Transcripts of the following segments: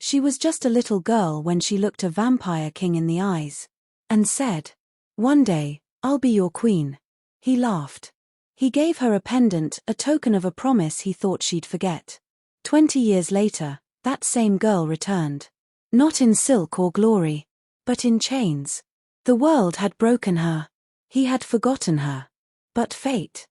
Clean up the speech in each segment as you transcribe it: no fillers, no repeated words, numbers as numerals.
She was just a little girl when she looked a vampire king in the eyes and said, "One day, I'll be your queen." He laughed. He gave her a pendant, a token of a promise he thought she'd forget. 20 years later, that same girl returned. Not in silk or glory, but in chains. The world had broken her. He had forgotten her. But fate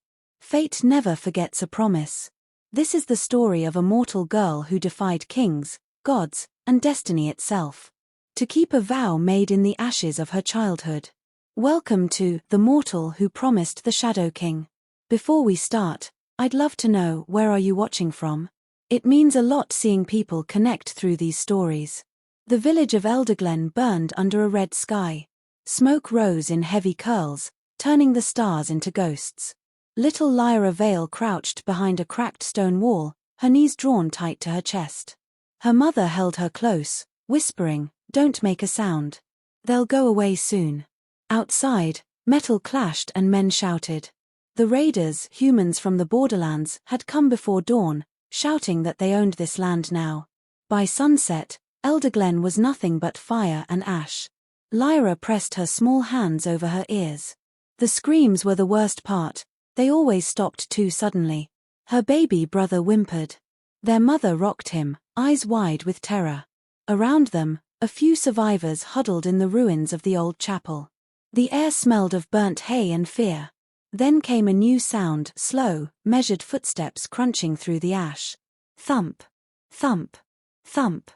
never forgets a promise. This is the story of a mortal girl who defied kings, gods, and destiny itself, to keep a vow made in the ashes of her childhood. Welcome to The Mortal Who Promised the Shadow King. Before we start, I'd love to know, where are you watching from? It means a lot seeing people connect through these stories. The village of Elderglen burned under a red sky. Smoke rose in heavy curls, turning the stars into ghosts. Little Lyra Vale crouched behind a cracked stone wall, her knees drawn tight to her chest. Her mother held her close, whispering, "Don't make a sound. They'll go away soon." Outside, metal clashed and men shouted. The raiders, humans from the borderlands, had come before dawn, shouting that they owned this land now. By sunset, Elderglen was nothing but fire and ash. Lyra pressed her small hands over her ears. The screams were the worst part. They always stopped too suddenly. Her baby brother whimpered. Their mother rocked him, eyes wide with terror. Around them, a few survivors huddled in the ruins of the old chapel. The air smelled of burnt hay and fear. Then came a new sound, slow, measured footsteps crunching through the ash. Thump, thump, thump.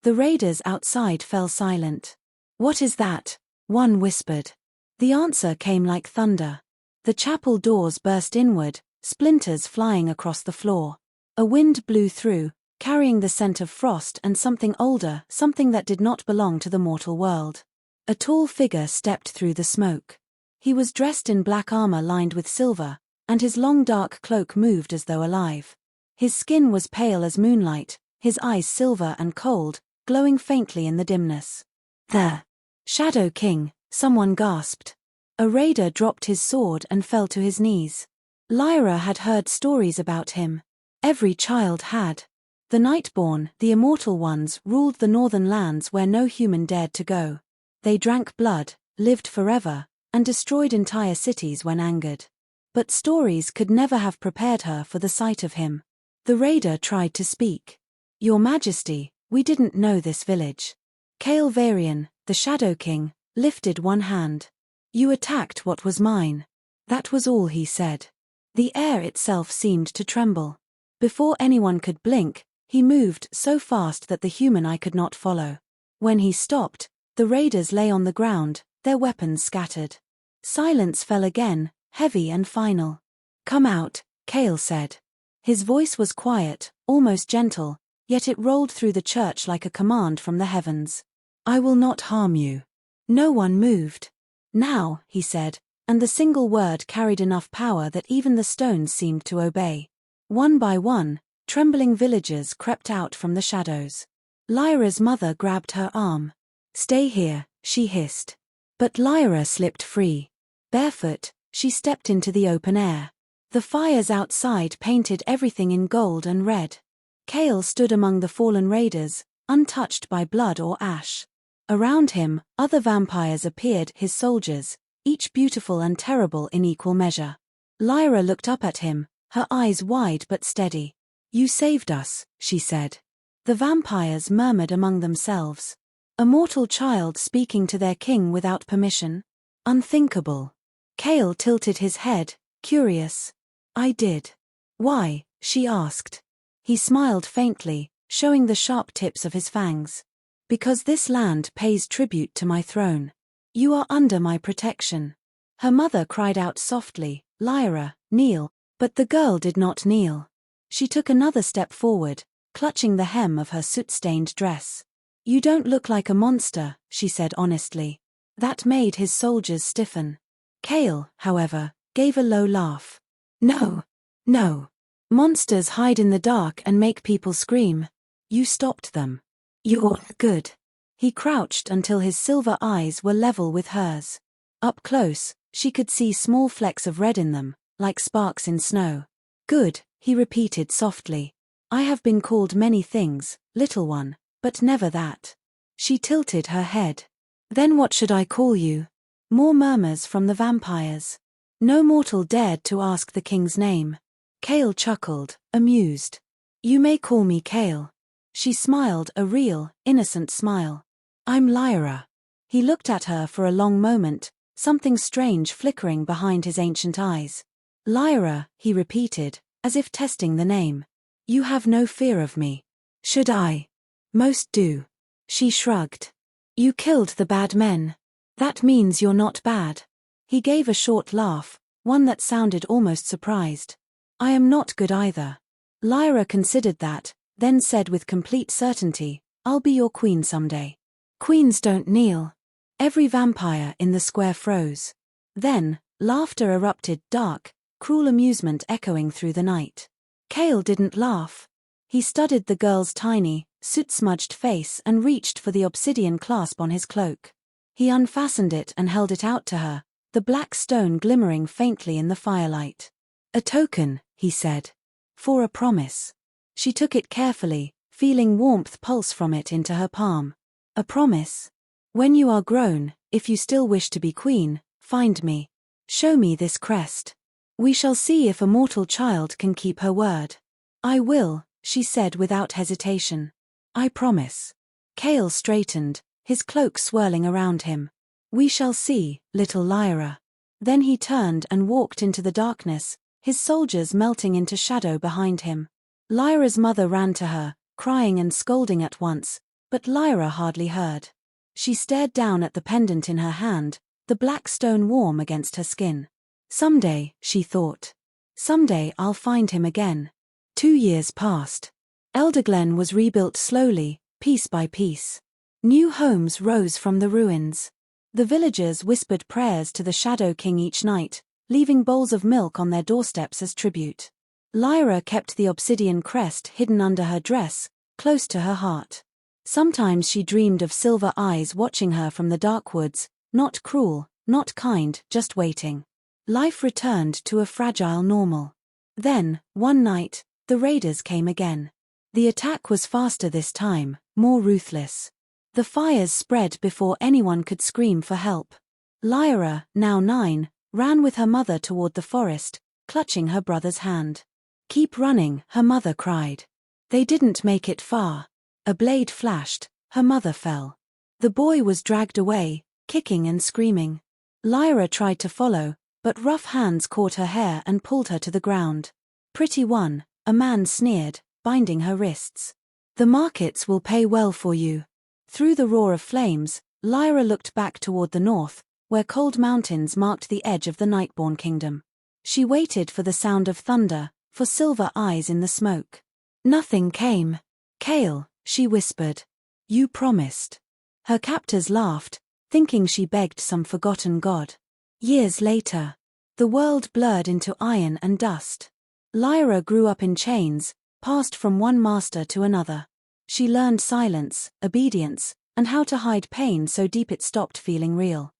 The raiders outside fell silent. "What is that?" one whispered. The answer came like thunder. The chapel doors burst inward, splinters flying across the floor. A wind blew through, carrying the scent of frost and something older, something that did not belong to the mortal world. A tall figure stepped through the smoke. He was dressed in black armor lined with silver, and his long dark cloak moved as though alive. His skin was pale as moonlight, his eyes silver and cold, glowing faintly in the dimness. "The Shadow King," someone gasped. A raider dropped his sword and fell to his knees. Lyra had heard stories about him. Every child had. The Nightborn, the immortal ones, ruled the northern lands where no human dared to go. They drank blood, lived forever, and destroyed entire cities when angered. But stories could never have prepared her for the sight of him. The raider tried to speak. "Your Majesty, we didn't know this village." Kael Varian, the Shadow King, lifted one hand. "You attacked what was mine." That was all he said. The air itself seemed to tremble. Before anyone could blink, he moved so fast that the human eye could not follow. When he stopped, the raiders lay on the ground, their weapons scattered. Silence fell again, heavy and final. "Come out," Kael said. His voice was quiet, almost gentle, yet it rolled through the church like a command from the heavens. "I will not harm you." No one moved. "Now," he said, and the single word carried enough power that even the stones seemed to obey. One by one, trembling villagers crept out from the shadows. Lyra's mother grabbed her arm. "Stay here," she hissed. But Lyra slipped free. Barefoot, she stepped into the open air. The fires outside painted everything in gold and red. Kael stood among the fallen raiders, untouched by blood or ash. Around him, other vampires appeared, his soldiers, each beautiful and terrible in equal measure. Lyra looked up at him, her eyes wide but steady. "You saved us," she said. The vampires murmured among themselves. A mortal child speaking to their king without permission? Unthinkable. Kael tilted his head, curious. "I did." "Why?" she asked. He smiled faintly, showing the sharp tips of his fangs. "Because this land pays tribute to my throne. You are under my protection." Her mother cried out softly, "Lyra, kneel." But the girl did not kneel. She took another step forward, clutching the hem of her soot-stained dress. "You don't look like a monster," she said honestly. That made his soldiers stiffen. Kael, however, gave a low laugh. "No. No. Monsters hide in the dark and make people scream. You stopped them. You're good." He crouched until his silver eyes were level with hers. Up close, she could see small flecks of red in them, like sparks in snow. "Good," he repeated softly. "I have been called many things, little one. But never that. She tilted her head. Then what should I call you? More murmurs from the vampires. No mortal dared to ask the king's name. Kale chuckled, amused. You may call me Kale. She smiled a real, innocent smile. I'm Lyra. He looked at her for a long moment, something strange flickering behind his ancient eyes. Lyra, he repeated, as if testing the name. You have no fear of me. Should I? Most do. She shrugged. You killed the bad men. That means you're not bad. He gave a short laugh, one that sounded almost surprised. I am not good either. Lyra considered that, then said with complete certainty, I'll be your queen someday. Queens don't kneel. Every vampire in the square froze. Then, laughter erupted, dark, cruel amusement echoing through the night. Kale didn't laugh. He studied the girl's tiny, soot-smudged face and reached for the obsidian clasp on his cloak. He unfastened it and held it out to her, the black stone glimmering faintly in the firelight. A token, he said. For a promise. She took it carefully, feeling warmth pulse from it into her palm. A promise. When you are grown, if you still wish to be queen, find me. Show me this crest. We shall see if a mortal child can keep her word. I will, she said without hesitation. I promise. Kale straightened, his cloak swirling around him. We shall see, little Lyra. Then he turned and walked into the darkness, his soldiers melting into shadow behind him. Lyra's mother ran to her, crying and scolding at once, but Lyra hardly heard. She stared down at the pendant in her hand, the black stone warm against her skin. Someday, she thought. Someday I'll find him again. 2 years passed. Elderglen was rebuilt slowly, piece by piece. New homes rose from the ruins. The villagers whispered prayers to the Shadow King each night, leaving bowls of milk on their doorsteps as tribute. Lyra kept the obsidian crest hidden under her dress, close to her heart. Sometimes she dreamed of silver eyes watching her from the dark woods, not cruel, not kind, just waiting. Life returned to a fragile normal. Then, one night, the raiders came again. The attack was faster this time, more ruthless. The fires spread before anyone could scream for help. Lyra, now 9, ran with her mother toward the forest, clutching her brother's hand. Keep running, her mother cried. They didn't make it far. A blade flashed, her mother fell. The boy was dragged away, kicking and screaming. Lyra tried to follow, but rough hands caught her hair and pulled her to the ground. Pretty one, a man sneered, binding her wrists. The markets will pay well for you. Through the roar of flames, Lyra looked back toward the north, where cold mountains marked the edge of the Nightborn kingdom. She waited for the sound of thunder, for silver eyes in the smoke. Nothing came. Kale, she whispered. You promised. Her captors laughed, thinking she begged some forgotten god. Years later, the world blurred into iron and dust. Lyra grew up in chains, passed from one master to another. She learned silence, obedience, and how to hide pain so deep it stopped feeling real.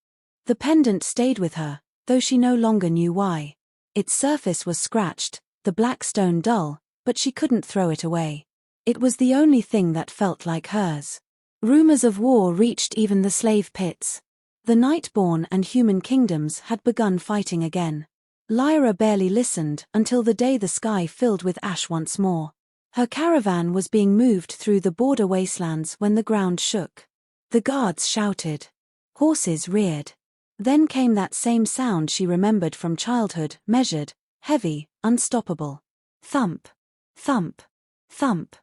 The pendant stayed with her, though she no longer knew why. Its surface was scratched, the black stone dull, but she couldn't throw it away. It was the only thing that felt like hers. Rumors of war reached even the slave pits. The Nightborn and human kingdoms had begun fighting again. Lyra barely listened until the day the sky filled with ash once more. Her caravan was being moved through the border wastelands when the ground shook. The guards shouted. Horses reared. Then came that same sound she remembered from childhood, measured, heavy, unstoppable. Thump. Thump. Thump.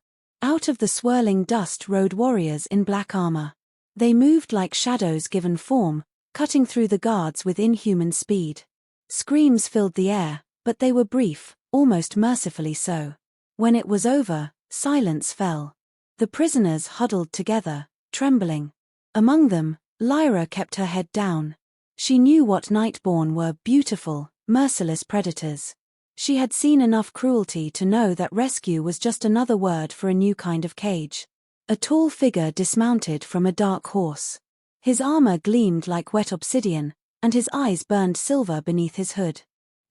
Out of the swirling dust rode warriors in black armor. They moved like shadows given form, cutting through the guards with inhuman speed. Screams filled the air, but they were brief, almost mercifully so. When it was over, silence fell. The prisoners huddled together, trembling. Among them, Lyra kept her head down. She knew what Nightborn were: beautiful, merciless predators. She had seen enough cruelty to know that rescue was just another word for a new kind of cage. A tall figure dismounted from a dark horse. His armor gleamed like wet obsidian, and his eyes burned silver beneath his hood.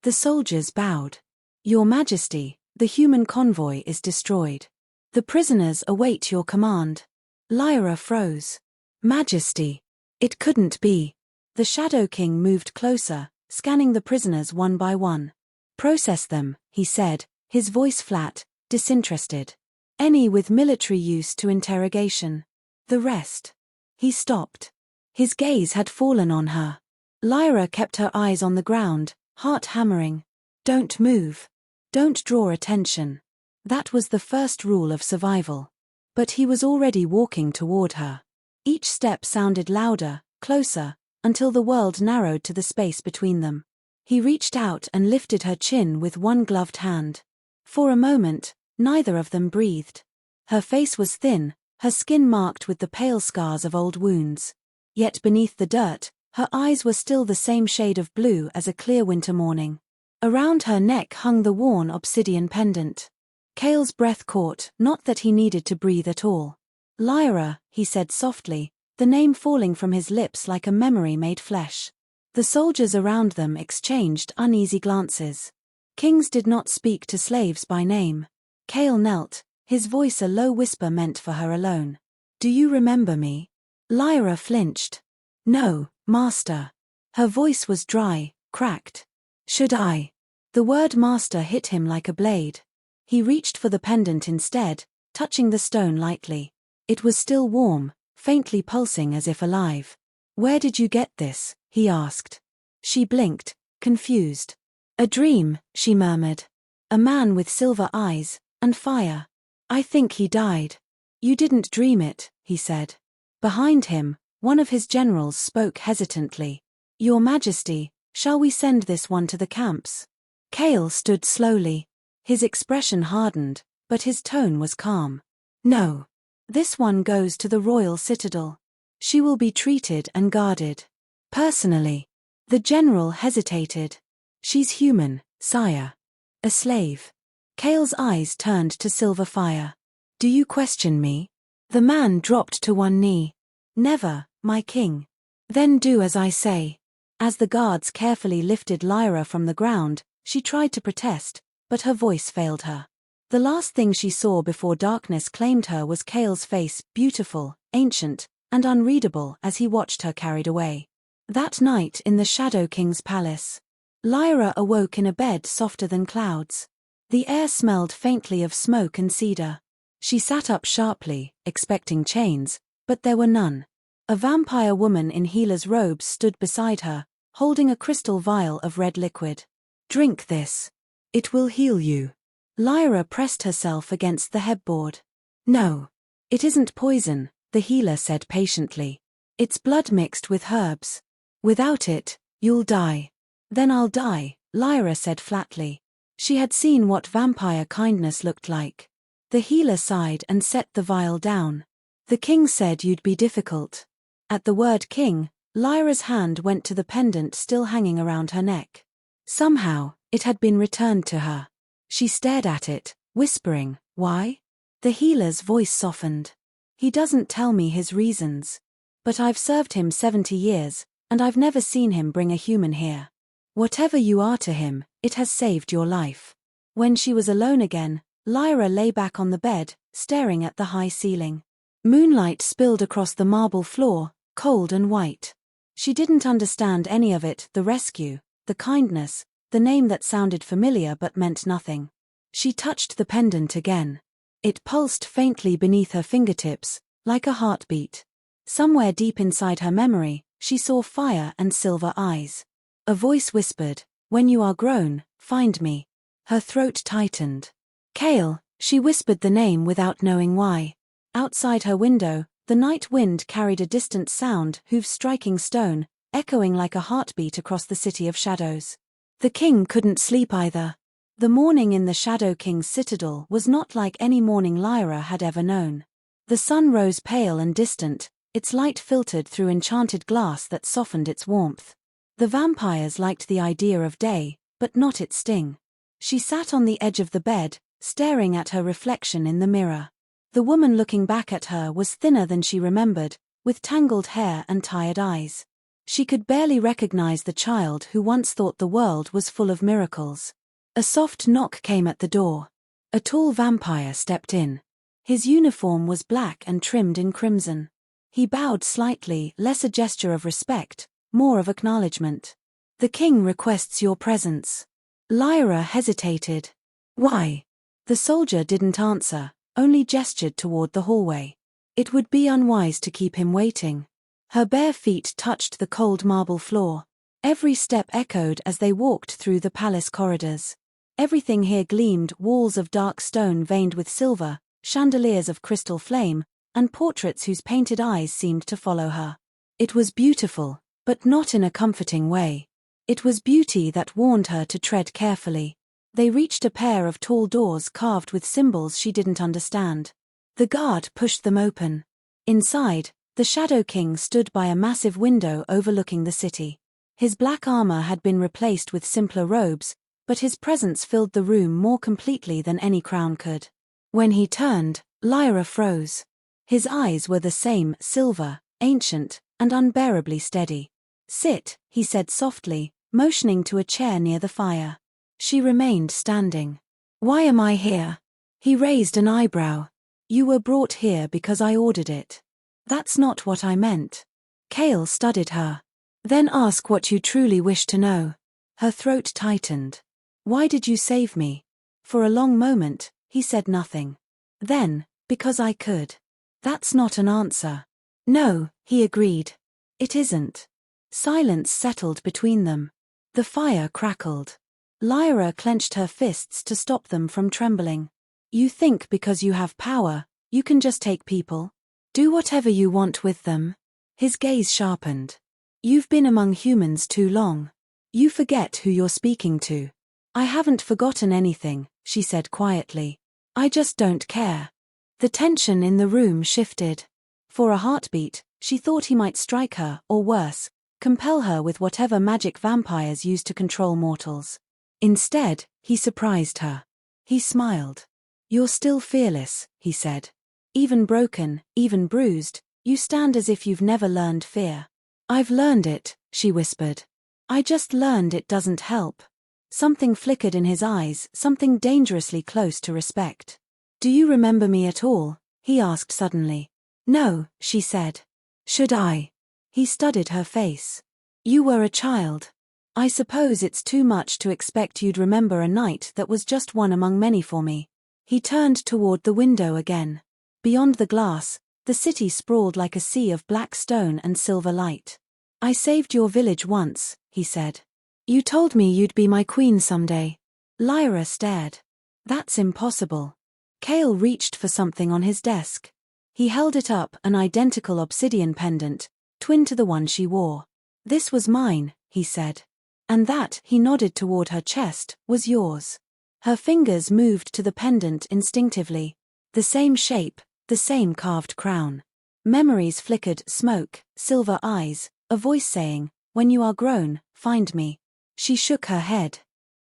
The soldiers bowed. Your Majesty, the human convoy is destroyed. The prisoners await your command. Lyra froze. Majesty. It couldn't be. The Shadow King moved closer, scanning the prisoners one by one. Process them, he said, his voice flat, disinterested. Any with military use to interrogation. The rest. He stopped. His gaze had fallen on her. Lyra kept her eyes on the ground, heart hammering. Don't move. Don't draw attention. That was the first rule of survival. But he was already walking toward her. Each step sounded louder, closer, until the world narrowed to the space between them. He reached out and lifted her chin with one gloved hand. For a moment, neither of them breathed. Her face was thin, her skin marked with the pale scars of old wounds. Yet beneath the dirt, her eyes were still the same shade of blue as a clear winter morning. Around her neck hung the worn obsidian pendant. Cale's breath caught, not that he needed to breathe at all. Lyra, he said softly, the name falling from his lips like a memory made flesh. The soldiers around them exchanged uneasy glances. Kings did not speak to slaves by name. Cale knelt, his voice a low whisper meant for her alone. Do you remember me? Lyra flinched. No, master. Her voice was dry, cracked. Should I? The word master hit him like a blade. He reached for the pendant instead, touching the stone lightly. It was still warm, faintly pulsing as if alive. Where did you get this? He asked. She blinked, confused. A dream, she murmured. A man with silver eyes, and fire. I think he died. You didn't dream it, he said. Behind him, one of his generals spoke hesitantly. Your Majesty, shall we send this one to the camps? Cale stood slowly. His expression hardened, but his tone was calm. No. This one goes to the royal citadel. She will be treated and guarded. Personally. The general hesitated. She's human, sire. A slave. Cale's eyes turned to silver fire. Do you question me? The man dropped to one knee. Never, my king. Then do as I say. As the guards carefully lifted Lyra from the ground, she tried to protest, but her voice failed her. The last thing she saw before darkness claimed her was Cale's face, beautiful, ancient, and unreadable as he watched her carried away. That night in the Shadow King's palace, Lyra awoke in a bed softer than clouds. The air smelled faintly of smoke and cedar. She sat up sharply, expecting chains, but there were none. A vampire woman in healer's robes stood beside her, holding a crystal vial of red liquid. Drink this. It will heal you. Lyra pressed herself against the headboard. No. It isn't poison, the healer said patiently. It's blood mixed with herbs. Without it, you'll die. Then I'll die, Lyra said flatly. She had seen what vampire kindness looked like. The healer sighed and set the vial down. The king said you'd be difficult. At the word king, Lyra's hand went to the pendant still hanging around her neck. Somehow, it had been returned to her. She stared at it, whispering, why? The healer's voice softened. He doesn't tell me his reasons. But I've served him 70 years, and I've never seen him bring a human here. Whatever you are to him, it has saved your life. When she was alone again, Lyra lay back on the bed, staring at the high ceiling. Moonlight spilled across the marble floor, cold and white. She didn't understand any of it, the rescue, the kindness, the name that sounded familiar but meant nothing. She touched the pendant again. It pulsed faintly beneath her fingertips, like a heartbeat. Somewhere deep inside her memory, she saw fire and silver eyes. A voice whispered, when you are grown, find me. Her throat tightened. Cale, she whispered the name without knowing why. Outside her window, the night wind carried a distant sound, hooves striking stone, echoing like a heartbeat across the city of shadows. The king couldn't sleep either. The morning in the Shadow King's citadel was not like any morning Lyra had ever known. The sun rose pale and distant, its light filtered through enchanted glass that softened its warmth. The vampires liked the idea of day, but not its sting. She sat on the edge of the bed, staring at her reflection in the mirror. The woman looking back at her was thinner than she remembered, with tangled hair and tired eyes. She could barely recognize the child who once thought the world was full of miracles. A soft knock came at the door. A tall vampire stepped in. His uniform was black and trimmed in crimson. He bowed slightly, less a gesture of respect, more of acknowledgement. "The king requests your presence." Lyra hesitated. "Why?" The soldier didn't answer, only gestured toward the hallway. It would be unwise to keep him waiting. Her bare feet touched the cold marble floor. Every step echoed as they walked through the palace corridors. Everything here gleamed, walls of dark stone veined with silver, chandeliers of crystal flame, and portraits whose painted eyes seemed to follow her. It was beautiful, but not in a comforting way. It was beauty that warned her to tread carefully. They reached a pair of tall doors carved with symbols she didn't understand. The guard pushed them open. Inside, the Shadow King stood by a massive window overlooking the city. His black armor had been replaced with simpler robes, but his presence filled the room more completely than any crown could. When he turned, Lyra froze. His eyes were the same, silver, ancient, and unbearably steady. "Sit," he said softly, motioning to a chair near the fire. She remained standing. "Why am I here?" He raised an eyebrow. "You were brought here because I ordered it." "That's not what I meant." Kale studied her. "Then ask what you truly wish to know." Her throat tightened. "Why did you save me?" For a long moment, he said nothing. Then, "Because I could." "That's not an answer." "No," he agreed. "It isn't." Silence settled between them. The fire crackled. Lyra clenched her fists to stop them from trembling. "You think because you have power, you can just take people? Do whatever you want with them?" His gaze sharpened. "You've been among humans too long. You forget who you're speaking to." "I haven't forgotten anything," she said quietly. "I just don't care." The tension in the room shifted. For a heartbeat, she thought he might strike her, or worse, compel her with whatever magic vampires use to control mortals. Instead, he surprised her. He smiled. "You're still fearless," he said. "Even broken, even bruised, you stand as if you've never learned fear." "I've learned it," she whispered. "I just learned it doesn't help." Something flickered in his eyes, something dangerously close to respect. "Do you remember me at all?" he asked suddenly. "No," she said. "Should I?" He studied her face. "You were a child. I suppose it's too much to expect you'd remember a night that was just one among many for me." He turned toward the window again. Beyond the glass, the city sprawled like a sea of black stone and silver light. "I saved your village once," he said. "You told me you'd be my queen someday." Lyra stared. "That's impossible." Kale reached for something on his desk. He held it up, an identical obsidian pendant, twin to the one she wore. "This was mine," he said. "And that," he nodded toward her chest, "was yours." Her fingers moved to the pendant instinctively. The same shape, the same carved crown. Memories flickered, smoke, silver eyes, a voice saying, "When you are grown, find me." She shook her head.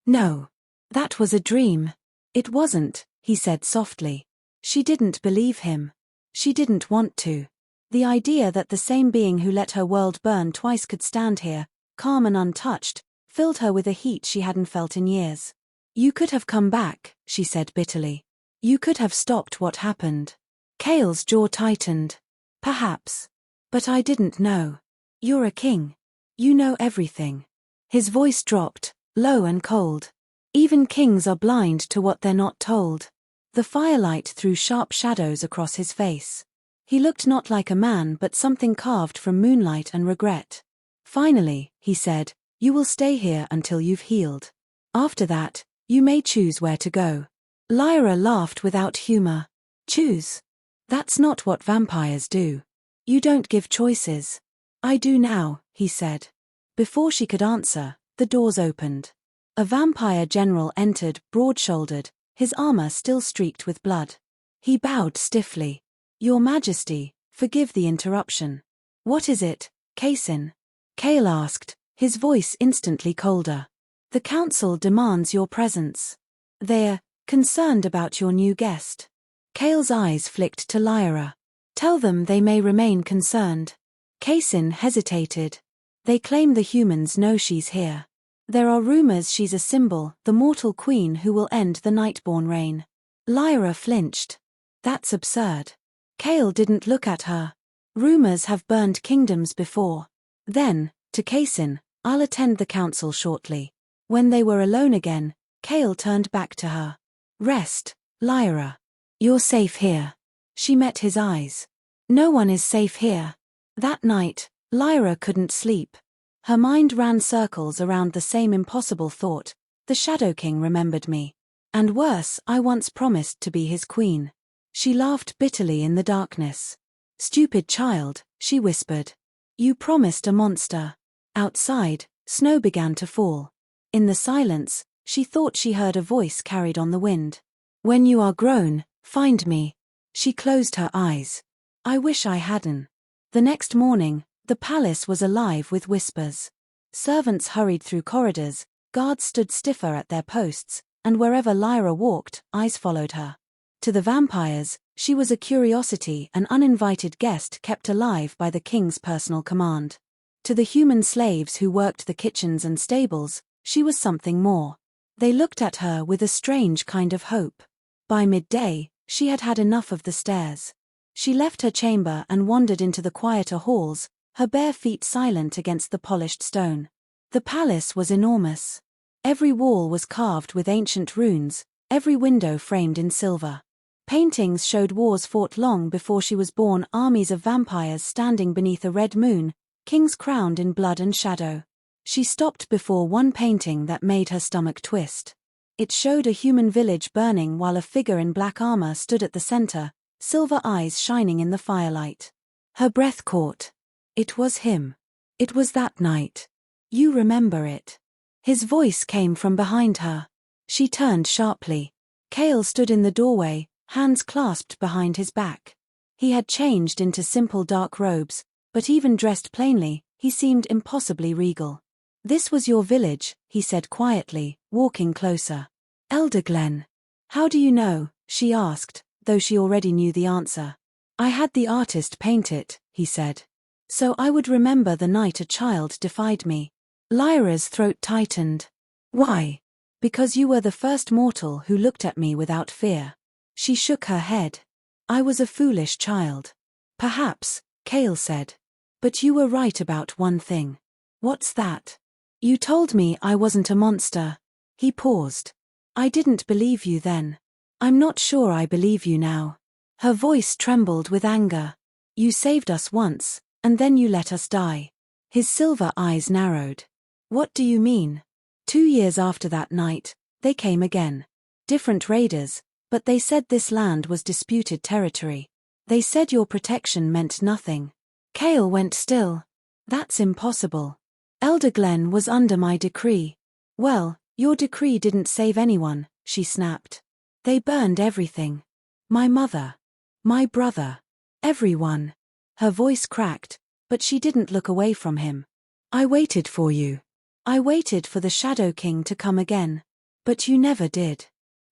"No. That was a dream." "It wasn't," he said softly. She didn't believe him. She didn't want to. The idea that the same being who let her world burn twice could stand here, calm and untouched, filled her with a heat she hadn't felt in years. "You could have come back," she said bitterly. "You could have stopped what happened." Kale's jaw tightened. "Perhaps. But I didn't know. You're a king. You know everything." His voice dropped, low and cold. "Even kings are blind to what they're not told." The firelight threw sharp shadows across his face. He looked not like a man but something carved from moonlight and regret. "Finally," he said, "you will stay here until you've healed. After that, you may choose where to go." Lyra laughed without humor. "Choose? That's not what vampires do. You don't give choices." "I do now," he said. Before she could answer, the doors opened. A vampire general entered, broad-shouldered, his armor still streaked with blood. He bowed stiffly. "Your Majesty, forgive the interruption." "What is it, Kaysin?" Kale asked, his voice instantly colder. "The council demands your presence. They're concerned about your new guest." Kale's eyes flicked to Lyra. "Tell them they may remain concerned." Kaysin hesitated. "They claim the humans know she's here. There are rumors she's a symbol, the mortal queen who will end the Nightborn reign." Lyra flinched. That's absurd. Kale didn't look at her. Rumors have burned kingdoms before. Then, to Kaisin, I'll attend the council shortly. When they were alone again, Kale turned back to her. Rest, Lyra. You're safe here. She met his eyes. No one is safe here. That night, Lyra couldn't sleep. Her mind ran circles around the same impossible thought. The Shadow King remembered me. And worse, I once promised to be his queen. She laughed bitterly in the darkness. Stupid child, she whispered. You promised a monster. Outside, snow began to fall. In the silence, she thought she heard a voice carried on the wind. When you are grown, find me. She closed her eyes. I wish I hadn't. The next morning, the palace was alive with whispers. Servants hurried through corridors, guards stood stiffer at their posts, and wherever Lyra walked, eyes followed her. To the vampires, she was a curiosity, an uninvited guest kept alive by the king's personal command. To the human slaves who worked the kitchens and stables, she was something more. They looked at her with a strange kind of hope. By midday, she had had enough of the stairs. She left her chamber and wandered into the quieter halls, her bare feet silent against the polished stone. The palace was enormous. Every wall was carved with ancient runes, every window framed in silver. Paintings showed wars fought long before she was born, armies of vampires standing beneath a red moon, kings crowned in blood and shadow. She stopped before one painting that made her stomach twist. It showed a human village burning while a figure in black armor stood at the center, silver eyes shining in the firelight. Her breath caught. It was him. It was that night. You remember it. His voice came from behind her. She turned sharply. Kale stood in the doorway, hands clasped behind his back. He had changed into simple dark robes, but even dressed plainly, he seemed impossibly regal. This was your village, he said quietly, walking closer. Elder Glen. How do you know? She asked, though she already knew the answer. I had the artist paint it, he said. So I would remember the night a child defied me. Lyra's throat tightened. Why? Because you were the first mortal who looked at me without fear. She shook her head. I was a foolish child. Perhaps, Kale said. But you were right about one thing. What's that? You told me I wasn't a monster. He paused. I didn't believe you then. I'm not sure I believe you now. Her voice trembled with anger. You saved us once, and then you let us die. His silver eyes narrowed. What do you mean? 2 years after that night, they came again. Different raiders, but they said this land was disputed territory. They said your protection meant nothing. Kale went still. That's impossible. Elder Glen was under my decree. Well, your decree didn't save anyone, she snapped. They burned everything. My mother. My brother. Everyone. Her voice cracked, but she didn't look away from him. I waited for you. I waited for the Shadow King to come again. But you never did.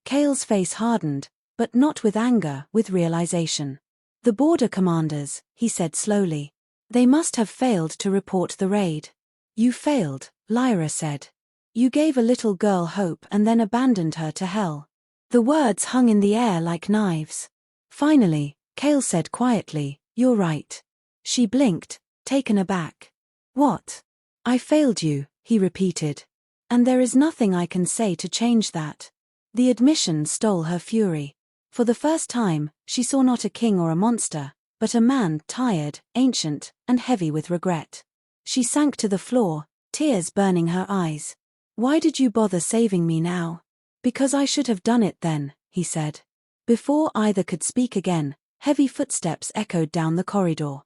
Kale's face hardened, but not with anger, with realization. The border commanders, he said slowly. They must have failed to report the raid. You failed, Lyra said. You gave a little girl hope and then abandoned her to hell. The words hung in the air like knives. Finally, Kale said quietly, you're right. She blinked, taken aback. What? I failed you, he repeated. And there is nothing I can say to change that. The admission stole her fury. For the first time, she saw not a king or a monster, but a man tired, ancient, and heavy with regret. She sank to the floor, tears burning her eyes. Why did you bother saving me now? Because I should have done it then, he said. Before either could speak again, heavy footsteps echoed down the corridor.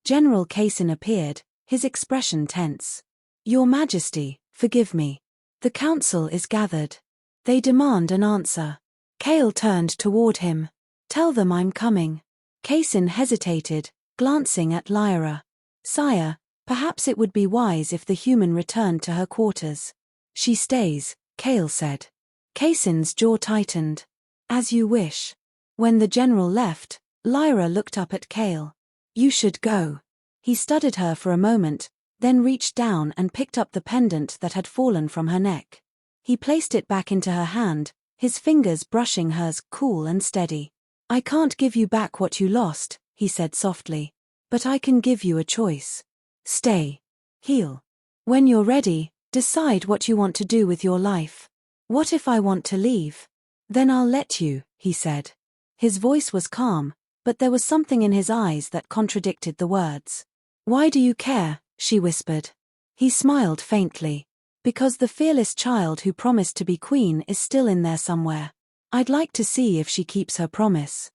General Kaisin appeared, his expression tense. Your Majesty, forgive me. The council is gathered. They demand an answer. Kale turned toward him. Tell them I'm coming. Kaisin hesitated, glancing at Lyra. Sire, perhaps it would be wise if the human returned to her quarters. She stays, Kale said. Kaisin's jaw tightened. As you wish. When the general left, Lyra looked up at Kale. You should go. He studied her for a moment, then reached down and picked up the pendant that had fallen from her neck. He placed it back into her hand, his fingers brushing hers, cool and steady. I can't give you back what you lost, he said softly. But I can give you a choice. Stay. Heal. When you're ready, decide what you want to do with your life. What if I want to leave? Then I'll let you, he said. His voice was calm, but there was something in his eyes that contradicted the words. Why do you care? She whispered. He smiled faintly. Because the fearless child who promised to be queen is still in there somewhere. I'd like to see if she keeps her promise.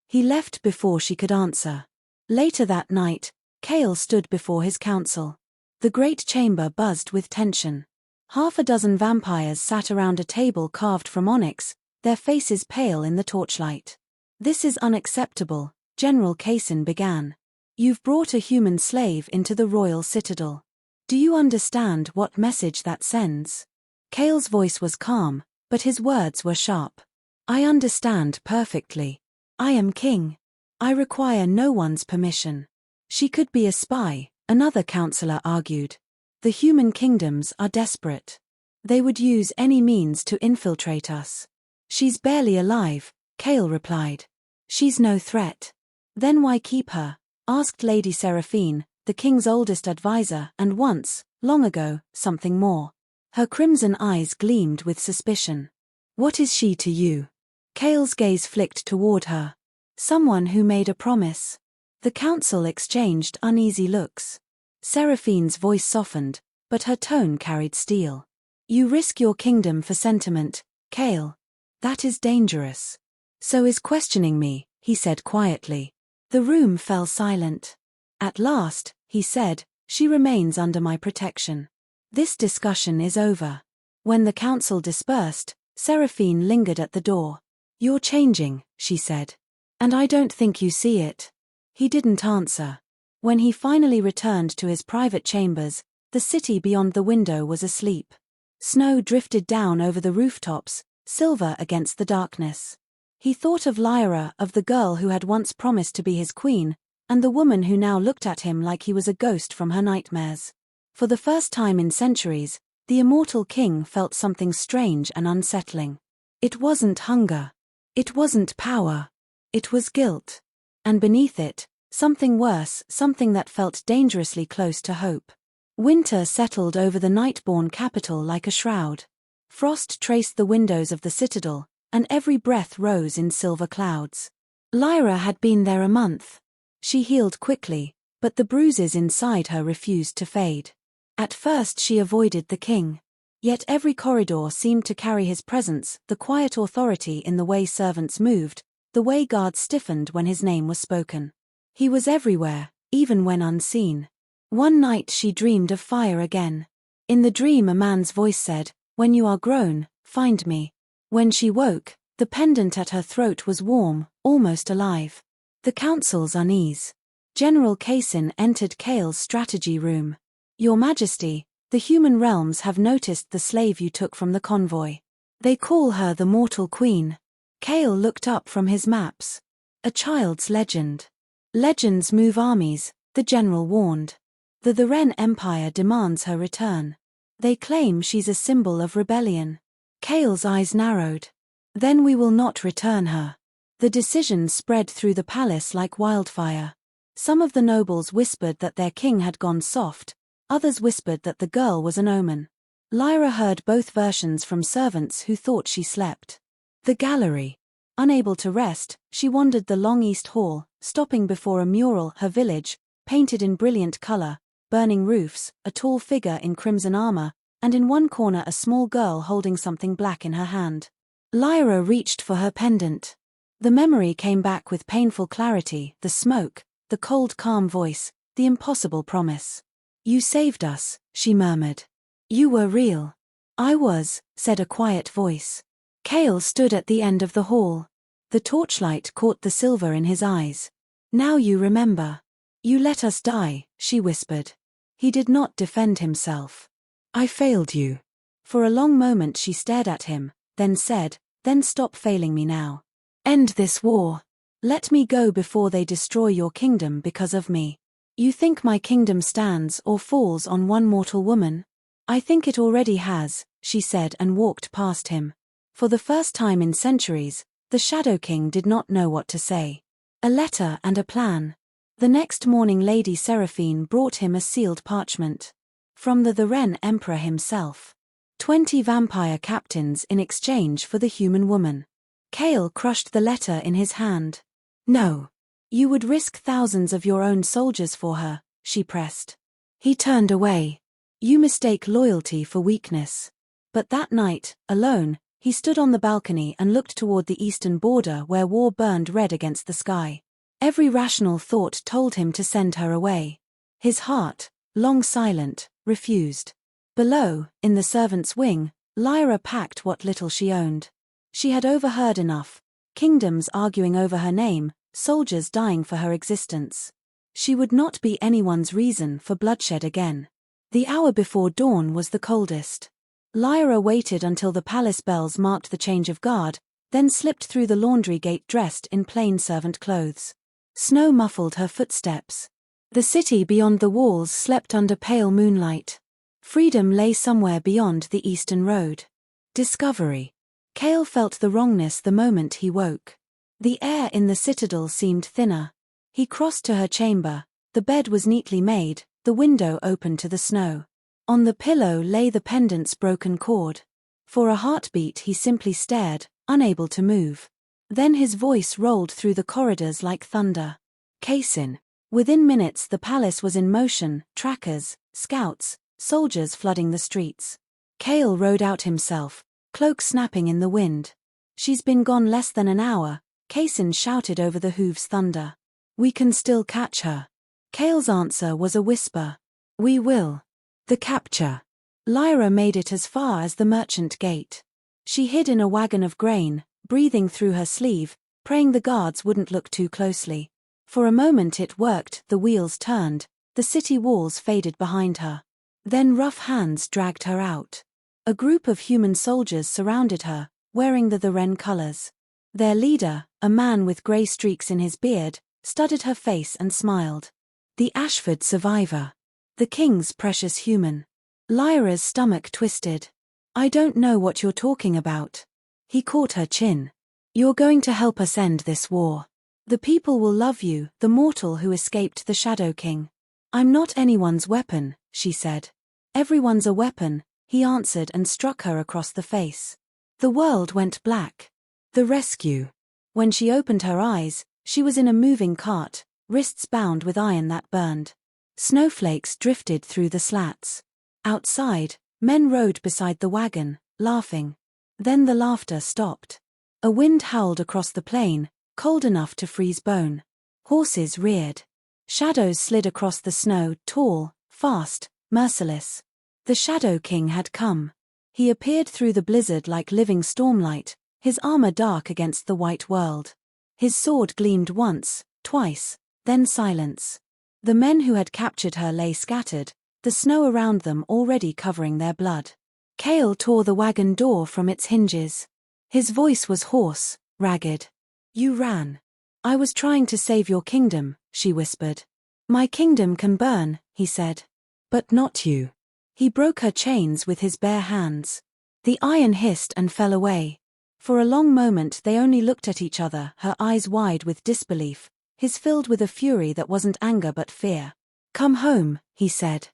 He left before she could answer. Later that night, Kale stood before his council. The great chamber buzzed with tension. Half a dozen vampires sat around a table carved from onyx, their faces pale in the torchlight. This is unacceptable, General Kaysen began. You've brought a human slave into the royal citadel. Do you understand what message that sends? Kale's voice was calm, but his words were sharp. I understand perfectly. I am king. I require no one's permission. She could be a spy, another counselor argued. The human kingdoms are desperate. They would use any means to infiltrate us. She's barely alive, Kale replied. She's no threat. Then why keep her? Asked Lady Seraphine, the king's oldest advisor, and once, long ago, something more. Her crimson eyes gleamed with suspicion. What is she to you? Kale's gaze flicked toward her. Someone who made a promise. The council exchanged uneasy looks. Seraphine's voice softened, but her tone carried steel. You risk your kingdom for sentiment, Kale. That is dangerous. So is questioning me, he said quietly. The room fell silent. At last, he said, she remains under my protection. This discussion is over. When the council dispersed, Seraphine lingered at the door. You're changing, she said. And I don't think you see it. He didn't answer. When he finally returned to his private chambers, the city beyond the window was asleep. Snow drifted down over the rooftops, silver against the darkness. He thought of Lyra, of the girl who had once promised to be his queen, and the woman who now looked at him like he was a ghost from her nightmares. For the first time in centuries, the immortal king felt something strange and unsettling. It wasn't hunger. It wasn't power. It was guilt. And beneath it, something worse, something that felt dangerously close to hope. Winter settled over the nightborn capital like a shroud. Frost traced the windows of the citadel, and every breath rose in silver clouds. Lyra had been there a month. She healed quickly, but the bruises inside her refused to fade. At first she avoided the king. Yet every corridor seemed to carry his presence, the quiet authority in the way servants moved, the way guards stiffened when his name was spoken. He was everywhere, even when unseen. One night she dreamed of fire again. In the dream a man's voice said, "When you are grown, find me." When she woke, the pendant at her throat was warm, almost alive. The council's unease. General Kaysen entered Kale's strategy room. Your Majesty, the human realms have noticed the slave you took from the convoy. They call her the Mortal Queen. Kale looked up from his maps. A child's legend. Legends move armies, the general warned. The Ren Empire demands her return. They claim she's a symbol of rebellion. Kale's eyes narrowed. Then we will not return her. The decision spread through the palace like wildfire. Some of the nobles whispered that their king had gone soft, others whispered that the girl was an omen. Lyra heard both versions from servants who thought she slept. The gallery. Unable to rest, she wandered the long east hall, stopping before a mural, her village, painted in brilliant color, burning roofs, a tall figure in crimson armor, and in one corner a small girl holding something black in her hand. Lyra reached for her pendant. The memory came back with painful clarity, the smoke, the cold calm voice, the impossible promise. You saved us, she murmured. You were real. I was, said a quiet voice. Kale stood at the end of the hall. The torchlight caught the silver in his eyes. Now you remember. You let us die, she whispered. He did not defend himself. I failed you. For a long moment she stared at him, then said, then stop failing me now. End this war. Let me go before they destroy your kingdom because of me. You think my kingdom stands or falls on one mortal woman? I think it already has, she said and walked past him. For the first time in centuries, The Shadow King did not know what to say. A letter and a plan. The next morning Lady Seraphine brought him a sealed parchment. From the Ren Emperor himself. 20 vampire captains in exchange for the human woman. Kale crushed the letter in his hand. No. You would risk thousands of your own soldiers for her, she pressed. He turned away. You mistake loyalty for weakness. But that night, alone, he stood on the balcony and looked toward the eastern border where war burned red against the sky. Every rational thought told him to send her away. His heart, long silent, refused. Below, in the servants' wing, Lyra packed what little she owned. She had overheard enough. Kingdoms arguing over her name, soldiers dying for her existence. She would not be anyone's reason for bloodshed again. The hour before dawn was the coldest. Lyra waited until the palace bells marked the change of guard, then slipped through the laundry gate dressed in plain servant clothes. Snow muffled her footsteps. The city beyond the walls slept under pale moonlight. Freedom lay somewhere beyond the eastern road. Discovery. Kale felt the wrongness the moment he woke. The air in the citadel seemed thinner. He crossed to her chamber. The bed was neatly made, the window open to the snow. On the pillow lay the pendant's broken cord. For a heartbeat he simply stared, unable to move. Then his voice rolled through the corridors like thunder. Kaisin. Within minutes the palace was in motion, trackers, scouts, soldiers flooding the streets. Kale rode out himself, cloak snapping in the wind. She's been gone less than an hour, Kaisin shouted over the hooves' thunder. We can still catch her. Kale's answer was a whisper. We will. The capture. Lyra made it as far as the merchant gate. She hid in a wagon of grain, breathing through her sleeve, praying the guards wouldn't look too closely. For a moment it worked, the wheels turned, the city walls faded behind her. Then rough hands dragged her out. A group of human soldiers surrounded her, wearing the Ren colors. Their leader, a man with grey streaks in his beard, studied her face and smiled. The Ashford survivor. The king's precious human. Lyra's stomach twisted. I don't know what you're talking about. He caught her chin. You're going to help us end this war. The people will love you, the mortal who escaped the Shadow King. I'm not anyone's weapon, she said. Everyone's a weapon, he answered and struck her across the face. The world went black. The rescue. When she opened her eyes, she was in a moving cart, wrists bound with iron that burned. Snowflakes drifted through the slats. Outside, men rode beside the wagon, laughing. Then the laughter stopped. A wind howled across the plain, cold enough to freeze bone. Horses reared. Shadows slid across the snow, tall, fast, merciless. The Shadow King had come. He appeared through the blizzard like living stormlight, his armor dark against the white world. His sword gleamed once, twice, then silence. The men who had captured her lay scattered, the snow around them already covering their blood. Kale tore the wagon door from its hinges. His voice was hoarse, ragged. You ran. I was trying to save your kingdom, she whispered. My kingdom can burn, he said. But not you. He broke her chains with his bare hands. The iron hissed and fell away. For a long moment they only looked at each other, her eyes wide with disbelief, his filled with a fury that wasn't anger but fear. Come home, he said.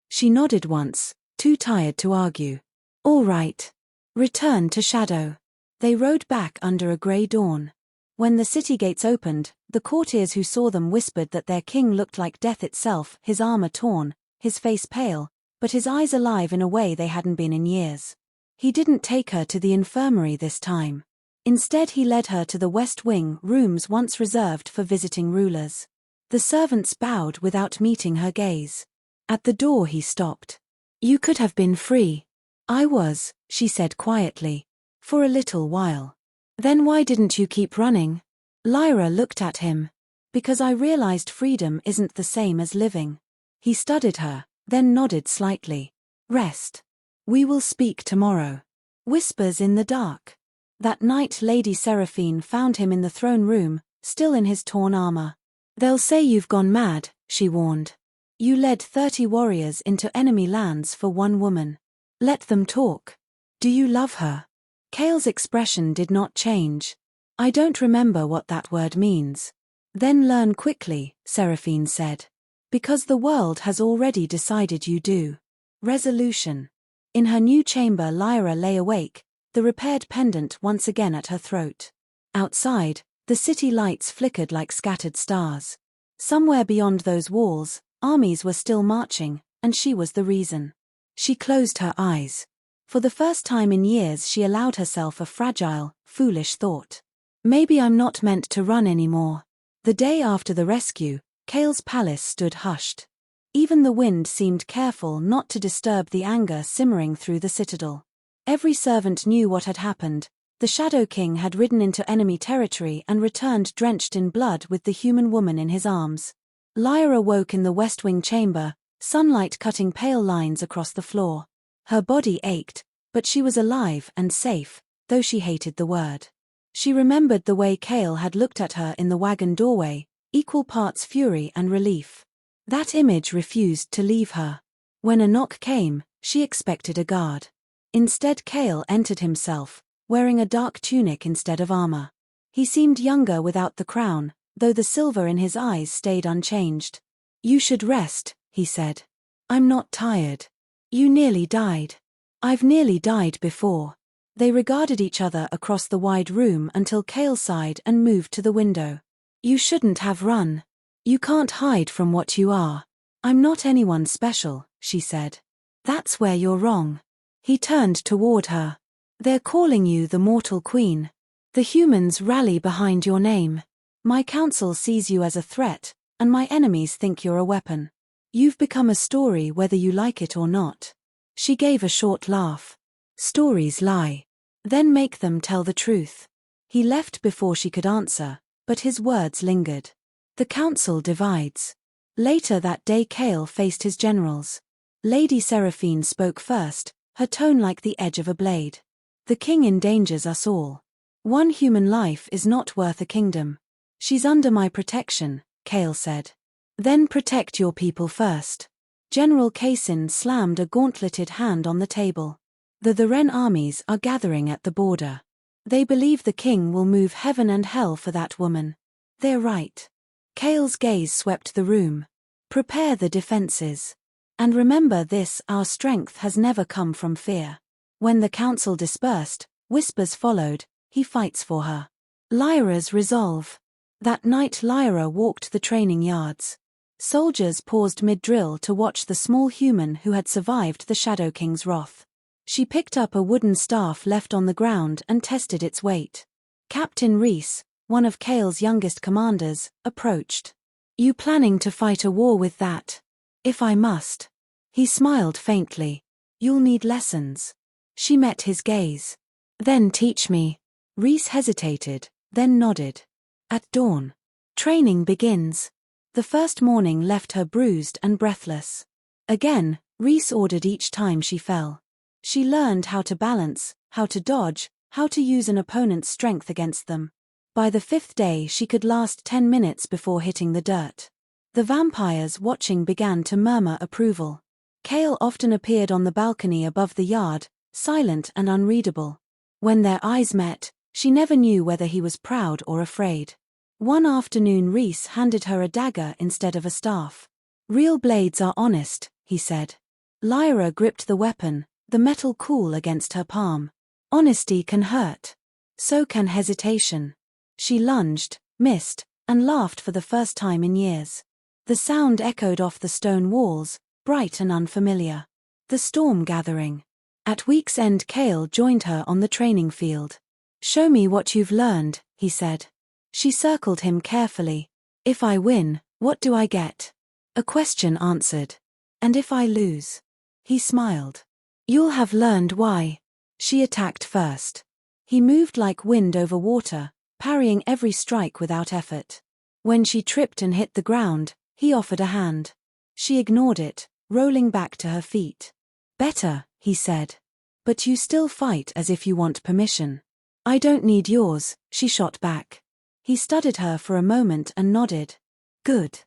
She nodded once, too tired to argue. All right. Return to Shadow. They rode back under a grey dawn. When the city gates opened, the courtiers who saw them whispered that their king looked like death itself, his armor torn, his face pale, but his eyes alive in a way they hadn't been in years. He didn't take her to the infirmary this time. Instead he led her to the West Wing, rooms once reserved for visiting rulers. The servants bowed without meeting her gaze. At the door he stopped. You could have been free. I was, she said quietly. For a little while. Then why didn't you keep running? Lyra looked at him. Because I realized freedom isn't the same as living. He studied her, then nodded slightly. Rest. We will speak tomorrow. Whispers in the dark. That night Lady Seraphine found him in the throne room, still in his torn armor. They'll say you've gone mad, she warned. You led 30 warriors into enemy lands for one woman. Let them talk. Do you love her? Kale's expression did not change. I don't remember what that word means. Then learn quickly, Seraphine said. Because the world has already decided you do. Resolution. In her new chamber Lyra lay awake, the repaired pendant once again at her throat. Outside, the city lights flickered like scattered stars. Somewhere beyond those walls, armies were still marching, and she was the reason. She closed her eyes. For the first time in years she allowed herself a fragile, foolish thought. Maybe I'm not meant to run anymore. The day after the rescue, Kale's palace stood hushed. Even the wind seemed careful not to disturb the anger simmering through the citadel. Every servant knew what had happened. The Shadow King had ridden into enemy territory and returned drenched in blood with the human woman in his arms. Lyra woke in the West Wing chamber, sunlight cutting pale lines across the floor. Her body ached, but she was alive and safe, though she hated the word. She remembered the way Kale had looked at her in the wagon doorway, equal parts fury and relief. That image refused to leave her. When a knock came, she expected a guard. Instead Kale entered himself, wearing a dark tunic instead of armor. He seemed younger without the crown, though the silver in his eyes stayed unchanged. You should rest, he said. I'm not tired. You nearly died. I've nearly died before. They regarded each other across the wide room until Kale sighed and moved to the window. You shouldn't have run. You can't hide from what you are. I'm not anyone special, she said. That's where you're wrong. He turned toward her. They're calling you the Mortal Queen. The humans rally behind your name. My council sees you as a threat, and my enemies think you're a weapon. You've become a story whether you like it or not. She gave a short laugh. Stories lie. Then make them tell the truth. He left before she could answer, but his words lingered. The council divides. Later that day Kale faced his generals. Lady Seraphine spoke first, her tone like the edge of a blade. The king endangers us all. One human life is not worth a kingdom. She's under my protection, Kale said. Then protect your people first. General Kaysin slammed a gauntleted hand on the table. The Ren armies are gathering at the border. They believe the king will move heaven and hell for that woman. They're right. Kale's gaze swept the room. Prepare the defenses. And remember this, our strength has never come from fear. When the council dispersed, whispers followed, he fights for her. Lyra's resolve. That night Lyra walked the training yards. Soldiers paused mid-drill to watch the small human who had survived the Shadow King's wrath. She picked up a wooden staff left on the ground and tested its weight. Captain Reese, one of Kale's youngest commanders, approached. You planning to fight a war with that? If I must. He smiled faintly. You'll need lessons. She met his gaze. Then teach me. Reese hesitated, then nodded. At dawn. Training begins. The first morning left her bruised and breathless. Again, Reese ordered each time she fell. She learned how to balance, how to dodge, how to use an opponent's strength against them. By the 5th day she could last 10 minutes before hitting the dirt. The vampires watching began to murmur approval. Kale often appeared on the balcony above the yard, silent and unreadable. When their eyes met, she never knew whether he was proud or afraid. One afternoon Reese handed her a dagger instead of a staff. Real blades are honest, he said. Lyra gripped the weapon, the metal cool against her palm. Honesty can hurt. So can hesitation. She lunged, missed, and laughed for the first time in years. The sound echoed off the stone walls, bright and unfamiliar. The storm gathering. At week's end Kale joined her on the training field. Show me what you've learned, he said. She circled him carefully. If I win, what do I get? A question answered. And if I lose? He smiled. You'll have learned why. She attacked first. He moved like wind over water, parrying every strike without effort. When she tripped and hit the ground, he offered a hand. She ignored it, rolling back to her feet. Better, he said. But you still fight as if you want permission. I don't need yours, she shot back. He studied her for a moment and nodded. Good.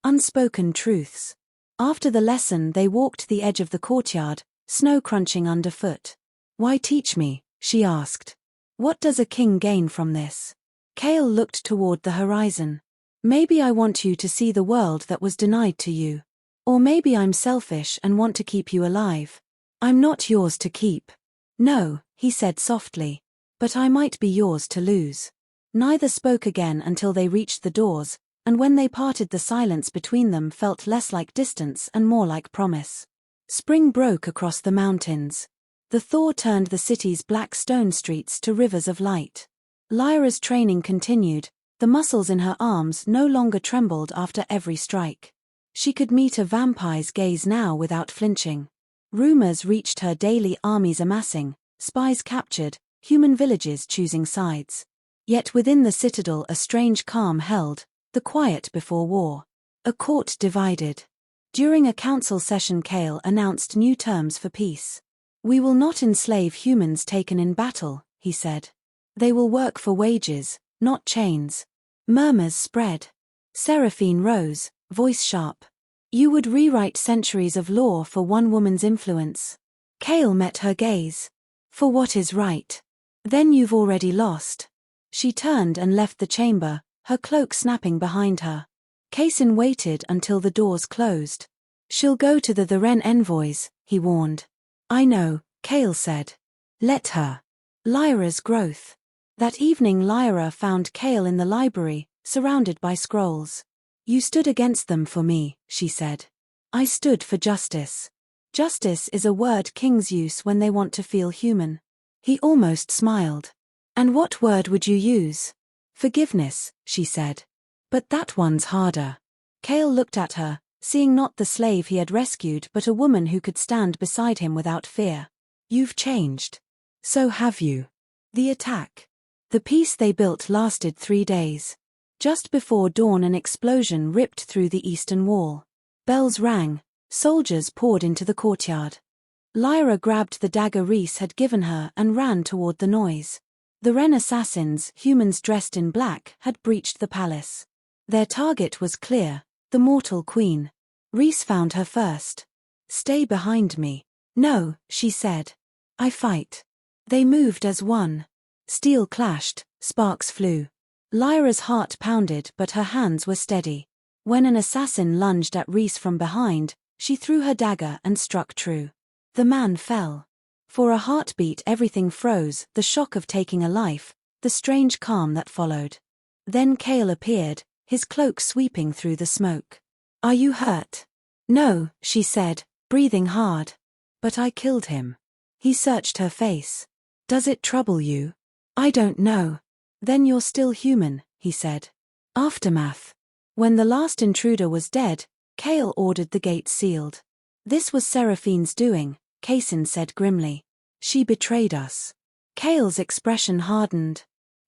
Unspoken truths. After the lesson they walked the edge of the courtyard, snow crunching underfoot. Why teach me? She asked. What does a king gain from this? Kale looked toward the horizon. Maybe I want you to see the world that was denied to you. Or maybe I'm selfish and want to keep you alive. I'm not yours to keep. No, he said softly. But I might be yours to lose. Neither spoke again until they reached the doors, and when they parted the silence between them felt less like distance and more like promise. Spring broke across the mountains. The thaw turned the city's black stone streets to rivers of light. Lyra's training continued, the muscles in her arms no longer trembled after every strike. She could meet a vampire's gaze now without flinching. Rumors reached her daily, armies amassing, spies captured, human villages choosing sides. Yet within the citadel a strange calm held, the quiet before war. A court divided. During a council session Kale announced new terms for peace. We will not enslave humans taken in battle, he said. They will work for wages, not chains. Murmurs spread. Seraphine rose, voice sharp. You would rewrite centuries of law for one woman's influence. Kale met her gaze. For what is right? Then you've already lost. She turned and left the chamber, her cloak snapping behind her. Kaysen waited until the doors closed. She'll go to the Ren envoys, he warned. I know, Kale said. Let her. Lyra's growth. That evening Lyra found Kale in the library, surrounded by scrolls. You stood against them for me, she said. I stood for justice. Justice is a word kings use when they want to feel human. He almost smiled. And what word would you use? Forgiveness, she said. But that one's harder. Kale looked at her, seeing not the slave he had rescued but a woman who could stand beside him without fear. You've changed. So have you. The attack. The peace they built lasted 3 days. Just before dawn an explosion ripped through the eastern wall. Bells rang, soldiers poured into the courtyard. Lyra grabbed the dagger Reese had given her and ran toward the noise. The Ren assassins, humans dressed in black, had breached the palace. Their target was clear, the mortal queen. Reese found her first. Stay behind me. No, she said. I fight. They moved as one. Steel clashed, sparks flew. Lyra's heart pounded but her hands were steady. When an assassin lunged at Reese from behind, she threw her dagger and struck true. The man fell. For a heartbeat everything froze, the shock of taking a life, the strange calm that followed. Then Kale appeared, his cloak sweeping through the smoke. Are you hurt? No, she said, breathing hard. But I killed him. He searched her face. Does it trouble you? I don't know. Then you're still human, he said. Aftermath. When the last intruder was dead, Kale ordered the gates sealed. This was Seraphine's doing, Kaysen said grimly. She betrayed us. Kale's expression hardened.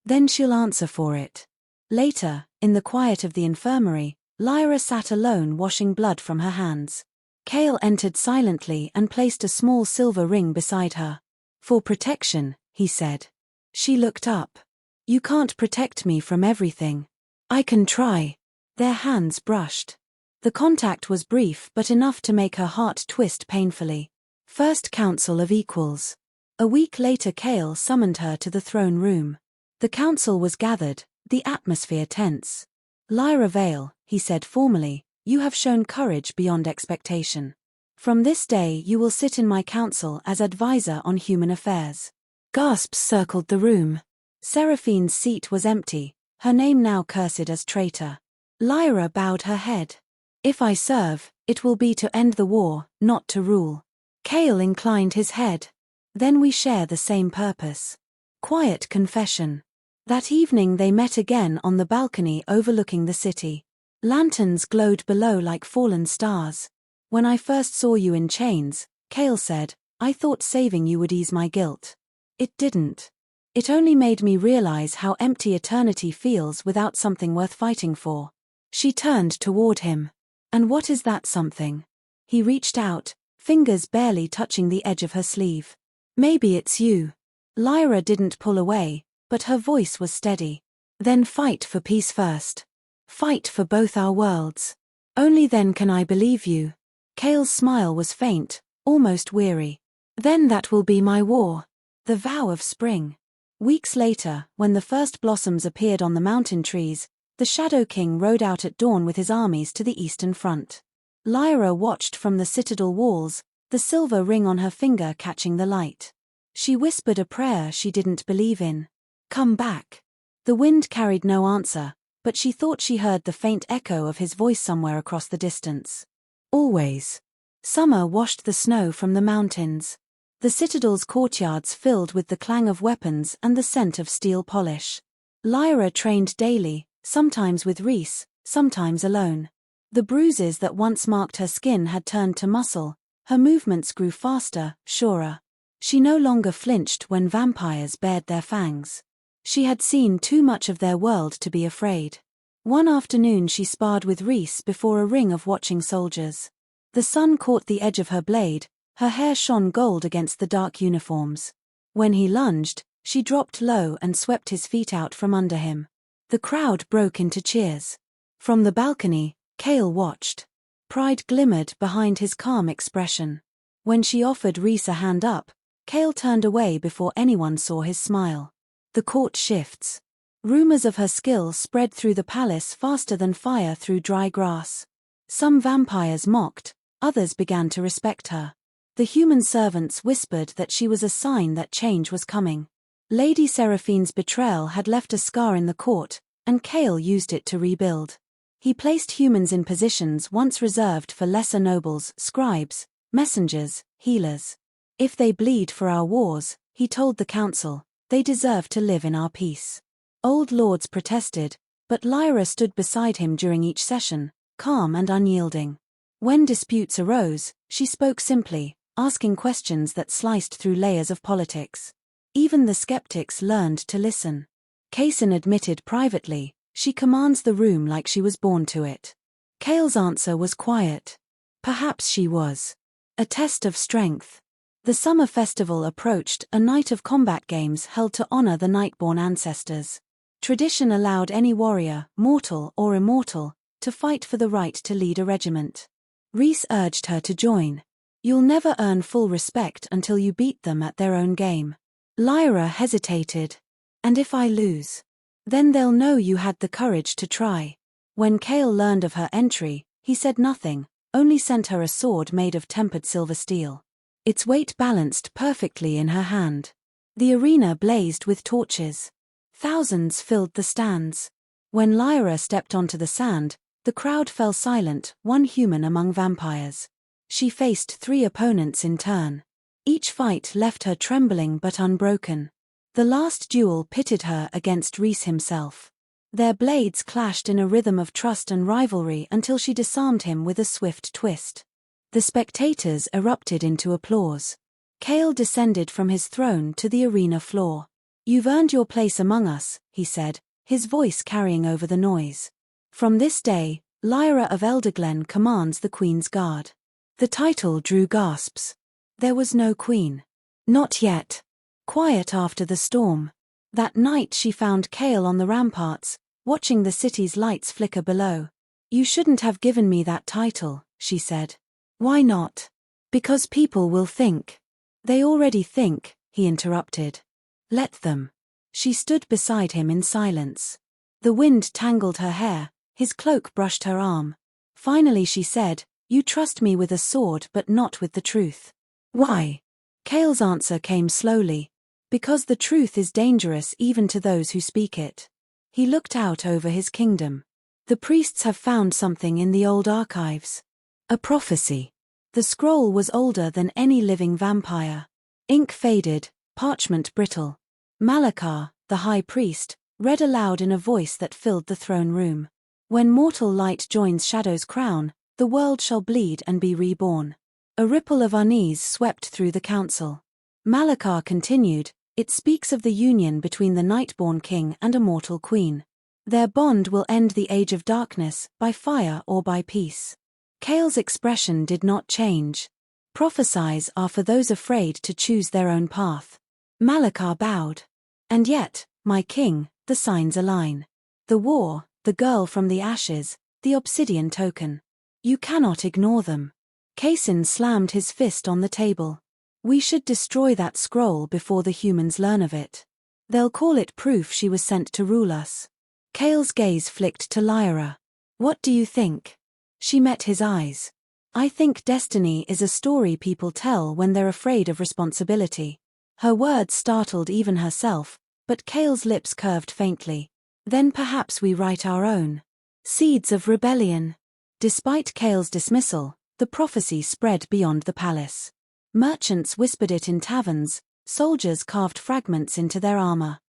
Then she'll answer for it. Later, in the quiet of the infirmary, Lyra sat alone washing blood from her hands. Kale entered silently and placed a small silver ring beside her. For protection, he said. She looked up. You can't protect me from everything. I can try. Their hands brushed. The contact was brief but enough to make her heart twist painfully. First Council of Equals. A week later Kale summoned her to the throne room. The council was gathered, the atmosphere tense. Lyra Vale, he said formally, you have shown courage beyond expectation. From this day you will sit in my council as advisor on human affairs. Gasps circled the room. Seraphine's seat was empty, her name now cursed as traitor. Lyra bowed her head. If I serve, it will be to end the war, not to rule. Kale inclined his head. Then we share the same purpose. Quiet confession. That evening they met again on the balcony overlooking the city. Lanterns glowed below like fallen stars. When I first saw you in chains, Kale said, I thought saving you would ease my guilt. It didn't. It only made me realize how empty eternity feels without something worth fighting for. She turned toward him. And what is that something? He reached out, fingers barely touching the edge of her sleeve. Maybe it's you. Lyra didn't pull away, but her voice was steady. Then fight for peace first. Fight for both our worlds. Only then can I believe you. Kale's smile was faint, almost weary. Then that will be my war. The vow of spring. Weeks later, when the first blossoms appeared on the mountain trees, the Shadow King rode out at dawn with his armies to the eastern front. Lyra watched from the citadel walls, the silver ring on her finger catching the light. She whispered a prayer she didn't believe in. "Come back." The wind carried no answer, but she thought she heard the faint echo of his voice somewhere across the distance. Always. Summer washed the snow from the mountains. The citadel's courtyards filled with the clang of weapons and the scent of steel polish. Lyra trained daily, sometimes with Rhys, sometimes alone. The bruises that once marked her skin had turned to muscle, her movements grew faster, surer. She no longer flinched when vampires bared their fangs. She had seen too much of their world to be afraid. One afternoon she sparred with Rhys before a ring of watching soldiers. The sun caught the edge of her blade, her hair shone gold against the dark uniforms. When he lunged, she dropped low and swept his feet out from under him. The crowd broke into cheers. From the balcony, Cale watched. Pride glimmered behind his calm expression. When she offered Rhys a hand up, Cale turned away before anyone saw his smile. The court shifts. Rumors of her skill spread through the palace faster than fire through dry grass. Some vampires mocked, others began to respect her. The human servants whispered that she was a sign that change was coming. Lady Seraphine's betrayal had left a scar in the court, and Cale used it to rebuild. He placed humans in positions once reserved for lesser nobles, scribes, messengers, healers. If they bleed for our wars, he told the council, they deserve to live in our peace. Old lords protested, but Lyra stood beside him during each session, calm and unyielding. When disputes arose, she spoke simply, asking questions that sliced through layers of politics. Even the skeptics learned to listen. Kaysen admitted privately, she commands the room like she was born to it. Cale's answer was quiet. Perhaps she was. A test of strength. The summer festival approached, a night of combat games held to honor the Nightborn ancestors. Tradition allowed any warrior, mortal or immortal, to fight for the right to lead a regiment. Rhys urged her to join. You'll never earn full respect until you beat them at their own game. Lyra hesitated. And if I lose? Then they'll know you had the courage to try. When Cale learned of her entry, he said nothing, only sent her a sword made of tempered silver steel. Its weight balanced perfectly in her hand. The arena blazed with torches. Thousands filled the stands. When Lyra stepped onto the sand, the crowd fell silent, one human among vampires. She faced 3 opponents in turn. Each fight left her trembling but unbroken. The last duel pitted her against Rhys himself. Their blades clashed in a rhythm of trust and rivalry until she disarmed him with a swift twist. The spectators erupted into applause. Cale descended from his throne to the arena floor. You've earned your place among us, he said, his voice carrying over the noise. From this day, Lyra of Elderglen commands the Queen's Guard. The title drew gasps. There was no queen. Not yet. Quiet after the storm. That night she found Cale on the ramparts, watching the city's lights flicker below. You shouldn't have given me that title, she said. Why not? Because people will think. They already think, he interrupted. Let them. She stood beside him in silence. The wind tangled her hair, his cloak brushed her arm. Finally she said, You trust me with a sword but not with the truth. Why? Cale's answer came slowly. Because the truth is dangerous even to those who speak it. He looked out over his kingdom. The priests have found something in the old archives. A prophecy. The scroll was older than any living vampire. Ink faded, parchment brittle. Malakar, the high priest, read aloud in a voice that filled the throne room. When mortal light joins Shadow's crown, the world shall bleed and be reborn. A ripple of unease swept through the council. Malakar continued, It speaks of the union between the Nightborn king and a mortal queen. Their bond will end the age of darkness, by fire or by peace. Cale's expression did not change. Prophecies are for those afraid to choose their own path. Malakar bowed. And yet, my king, the signs align. The war, the girl from the ashes, the obsidian token. You cannot ignore them. Kaysen slammed his fist on the table. We should destroy that scroll before the humans learn of it. They'll call it proof she was sent to rule us. Cale's gaze flicked to Lyra. What do you think? She met his eyes. I think destiny is a story people tell when they're afraid of responsibility. Her words startled even herself, but Cale's lips curved faintly. Then perhaps we write our own. Seeds of rebellion. Despite Cale's dismissal, the prophecy spread beyond the palace. Merchants whispered it in taverns, soldiers carved fragments into their armor.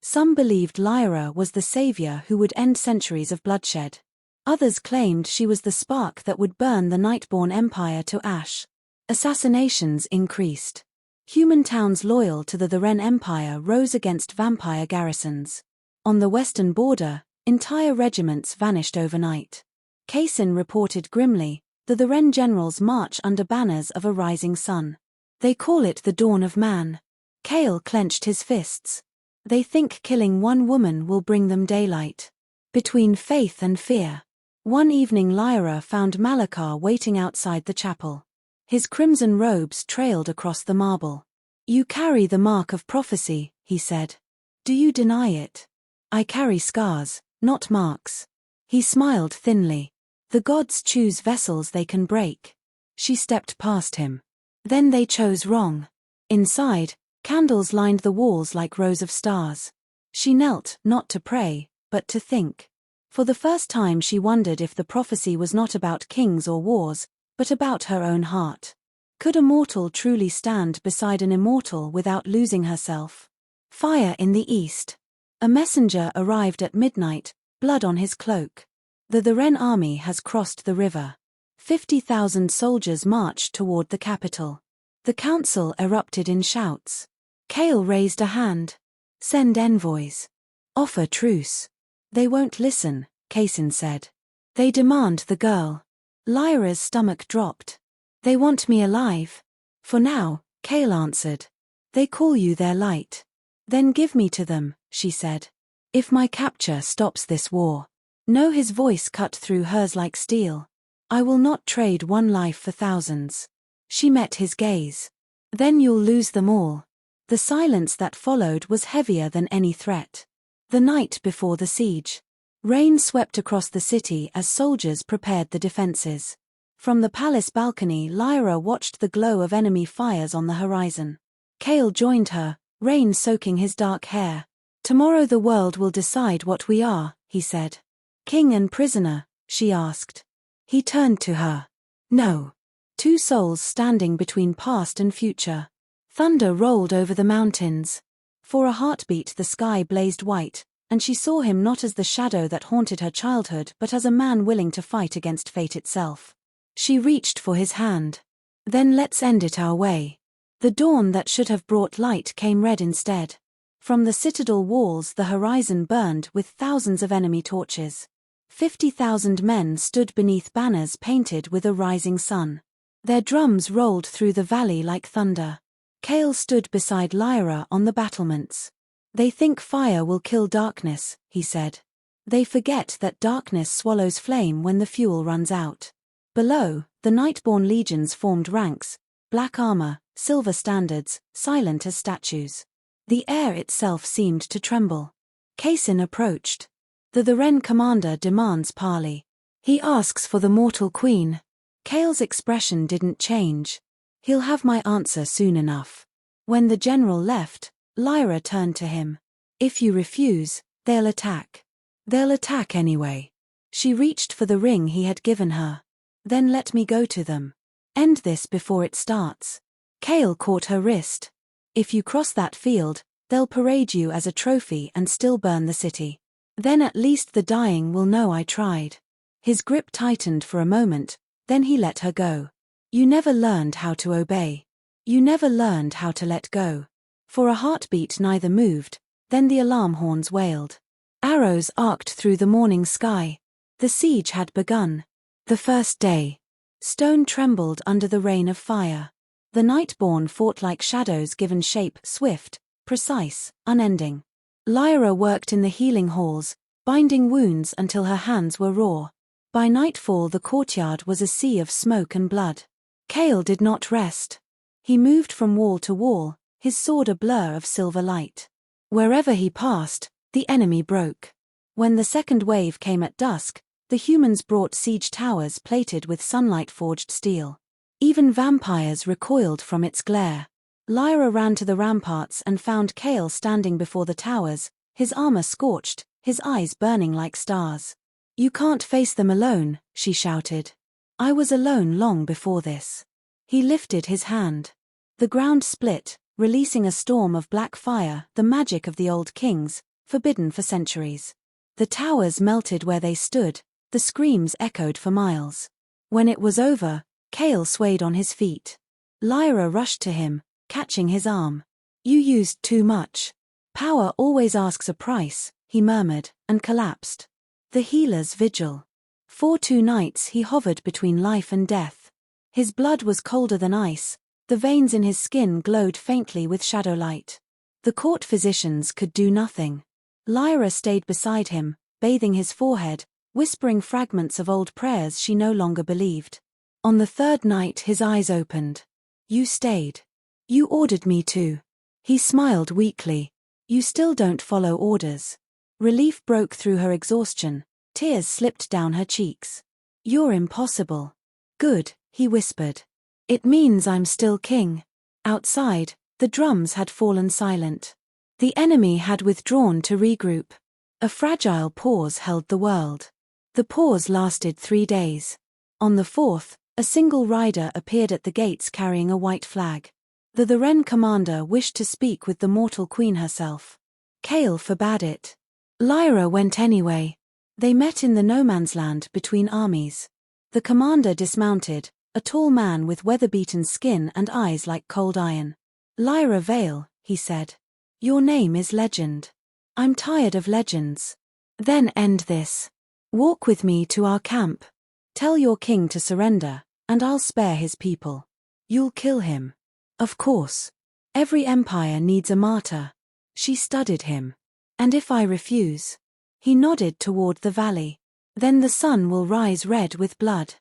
Some believed Lyra was the savior who would end centuries of bloodshed. Others claimed she was the spark that would burn the Nightborn Empire to ash. Assassinations increased. Human towns loyal to the Ren Empire rose against vampire garrisons. On the western border, entire regiments vanished overnight. Kaisin reported grimly, the Ren generals march under banners of a rising sun. They call it the dawn of man. Kale clenched his fists. They think killing one woman will bring them daylight. Between faith and fear. One evening Lyra found Malakar waiting outside the chapel. His crimson robes trailed across the marble. You carry the mark of prophecy, he said. Do you deny it? I carry scars, not marks. He smiled thinly. The gods choose vessels they can break. She stepped past him. Then they chose wrong. Inside, candles lined the walls like rows of stars. She knelt, not to pray, but to think. For the first time she wondered if the prophecy was not about kings or wars, but about her own heart. Could a mortal truly stand beside an immortal without losing herself? Fire in the east. A messenger arrived at midnight, blood on his cloak. The Ren army has crossed the river. 50,000 soldiers marched toward the capital. The council erupted in shouts. Kale raised a hand. Send envoys. Offer truce. They won't listen, Kaisin said. They demand the girl. Lyra's stomach dropped. They want me alive. For now, Kale answered. They call you their light. Then give me to them, she said. If my capture stops this war. No, his voice cut through hers like steel. I will not trade one life for thousands. She met his gaze. Then you'll lose them all. The silence that followed was heavier than any threat. The night before the siege. Rain swept across the city as soldiers prepared the defenses. From the palace balcony Lyra watched the glow of enemy fires on the horizon. Kale joined her, rain soaking his dark hair. Tomorrow the world will decide what we are, he said. King and prisoner, she asked. He turned to her. No. Two souls standing between past and future. Thunder rolled over the mountains. For a heartbeat the sky blazed white, and she saw him not as the shadow that haunted her childhood but as a man willing to fight against fate itself. She reached for his hand. Then let's end it our way. The dawn that should have brought light came red instead. From the citadel walls the horizon burned with thousands of enemy torches. 50,000 men stood beneath banners painted with a rising sun. Their drums rolled through the valley like thunder. Kale stood beside Lyra on the battlements. They think fire will kill darkness, he said. They forget that darkness swallows flame when the fuel runs out. Below, the Nightborn legions formed ranks, black armor, silver standards, silent as statues. The air itself seemed to tremble. Kaisin approached. The Ren commander demands parley. He asks for the mortal queen. Kale's expression didn't change. He'll have my answer soon enough. When the general left, Lyra turned to him. If you refuse, they'll attack. They'll attack anyway. She reached for the ring he had given her. Then let me go to them. End this before it starts. Kale caught her wrist. If you cross that field, they'll parade you as a trophy and still burn the city. Then at least the dying will know I tried. His grip tightened for a moment, then he let her go. You never learned how to obey. You never learned how to let go. For a heartbeat neither moved, then the alarm horns wailed. Arrows arced through the morning sky. The siege had begun. The first day. Stone trembled under the rain of fire. The Nightborn fought like shadows given shape, swift, precise, unending. Lyra worked in the healing halls, binding wounds until her hands were raw. By nightfall the courtyard was a sea of smoke and blood. Kale did not rest. He moved from wall to wall, his sword a blur of silver light. Wherever he passed, the enemy broke. When the second wave came at dusk, the humans brought siege towers plated with sunlight-forged steel. Even vampires recoiled from its glare. Lyra ran to the ramparts and found Kale standing before the towers, his armor scorched, his eyes burning like stars. "You can't face them alone," she shouted. "I was alone long before this." He lifted his hand. The ground split, releasing a storm of black fire, the magic of the old kings, forbidden for centuries. The towers melted where they stood, the screams echoed for miles. When it was over, Kale swayed on his feet. Lyra rushed to him, catching his arm. "You used too much. Power always asks a price," he murmured, and collapsed. The healer's vigil. For 2 nights he hovered between life and death. His blood was colder than ice, the veins in his skin glowed faintly with shadow light. The court physicians could do nothing. Lyra stayed beside him, bathing his forehead, whispering fragments of old prayers she no longer believed. On the 3rd night his eyes opened. "You stayed. You ordered me to." He smiled weakly. "You still don't follow orders." Relief broke through her exhaustion, tears slipped down her cheeks. "You're impossible." "Good," he whispered. "It means I'm still king." Outside, the drums had fallen silent. The enemy had withdrawn to regroup. A fragile pause held the world. The pause lasted 3 days. On the 4th, a single rider appeared at the gates carrying a white flag. The Wren commander wished to speak with the mortal queen herself. Kale forbade it. Lyra went anyway. They met in the no-man's land between armies. The commander dismounted, a tall man with weather-beaten skin and eyes like cold iron. "Lyra Vale," he said. "Your name is legend. I'm tired of legends. Then end this. Walk with me to our camp. Tell your king to surrender, and I'll spare his people. You'll kill him. Of course. Every empire needs a martyr." She studied him. "And if I refuse?" He nodded toward the valley. "Then the sun will rise red with blood."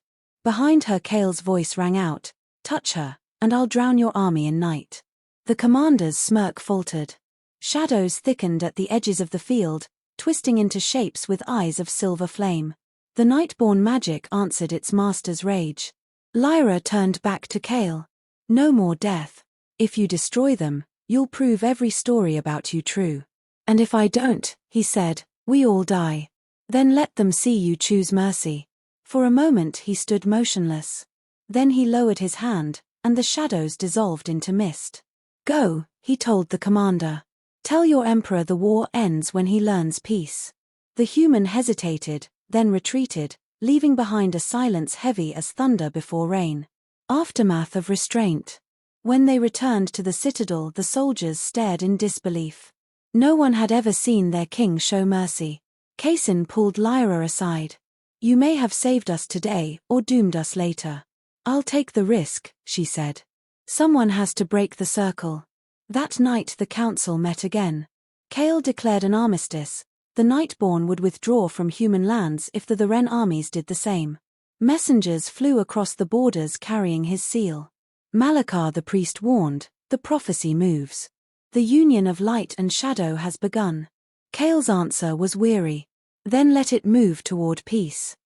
Behind her Kale's voice rang out, "Touch her, and I'll drown your army in night." The commander's smirk faltered. Shadows thickened at the edges of the field, twisting into shapes with eyes of silver flame. The Nightborn magic answered its master's rage. Lyra turned back to Kale. "No more death. If you destroy them, you'll prove every story about you true. And if I don't," he said, "we all die. Then let them see you choose mercy." For a moment he stood motionless. Then he lowered his hand, and the shadows dissolved into mist. "Go," he told the commander. "Tell your emperor the war ends when he learns peace." The human hesitated, then retreated, leaving behind a silence heavy as thunder before rain. Aftermath of restraint. When they returned to the citadel, the soldiers stared in disbelief. No one had ever seen their king show mercy. Kaysen pulled Lyra aside. "You may have saved us today, or doomed us later. I'll take the risk," she said. "Someone has to break the circle." That night the council met again. Kale declared an armistice. The Nightborn would withdraw from human lands if the Wren armies did the same. Messengers flew across the borders carrying his seal. Malakar the priest warned, "The prophecy moves. The union of light and shadow has begun." Kale's answer was weary. "Then let it move toward peace."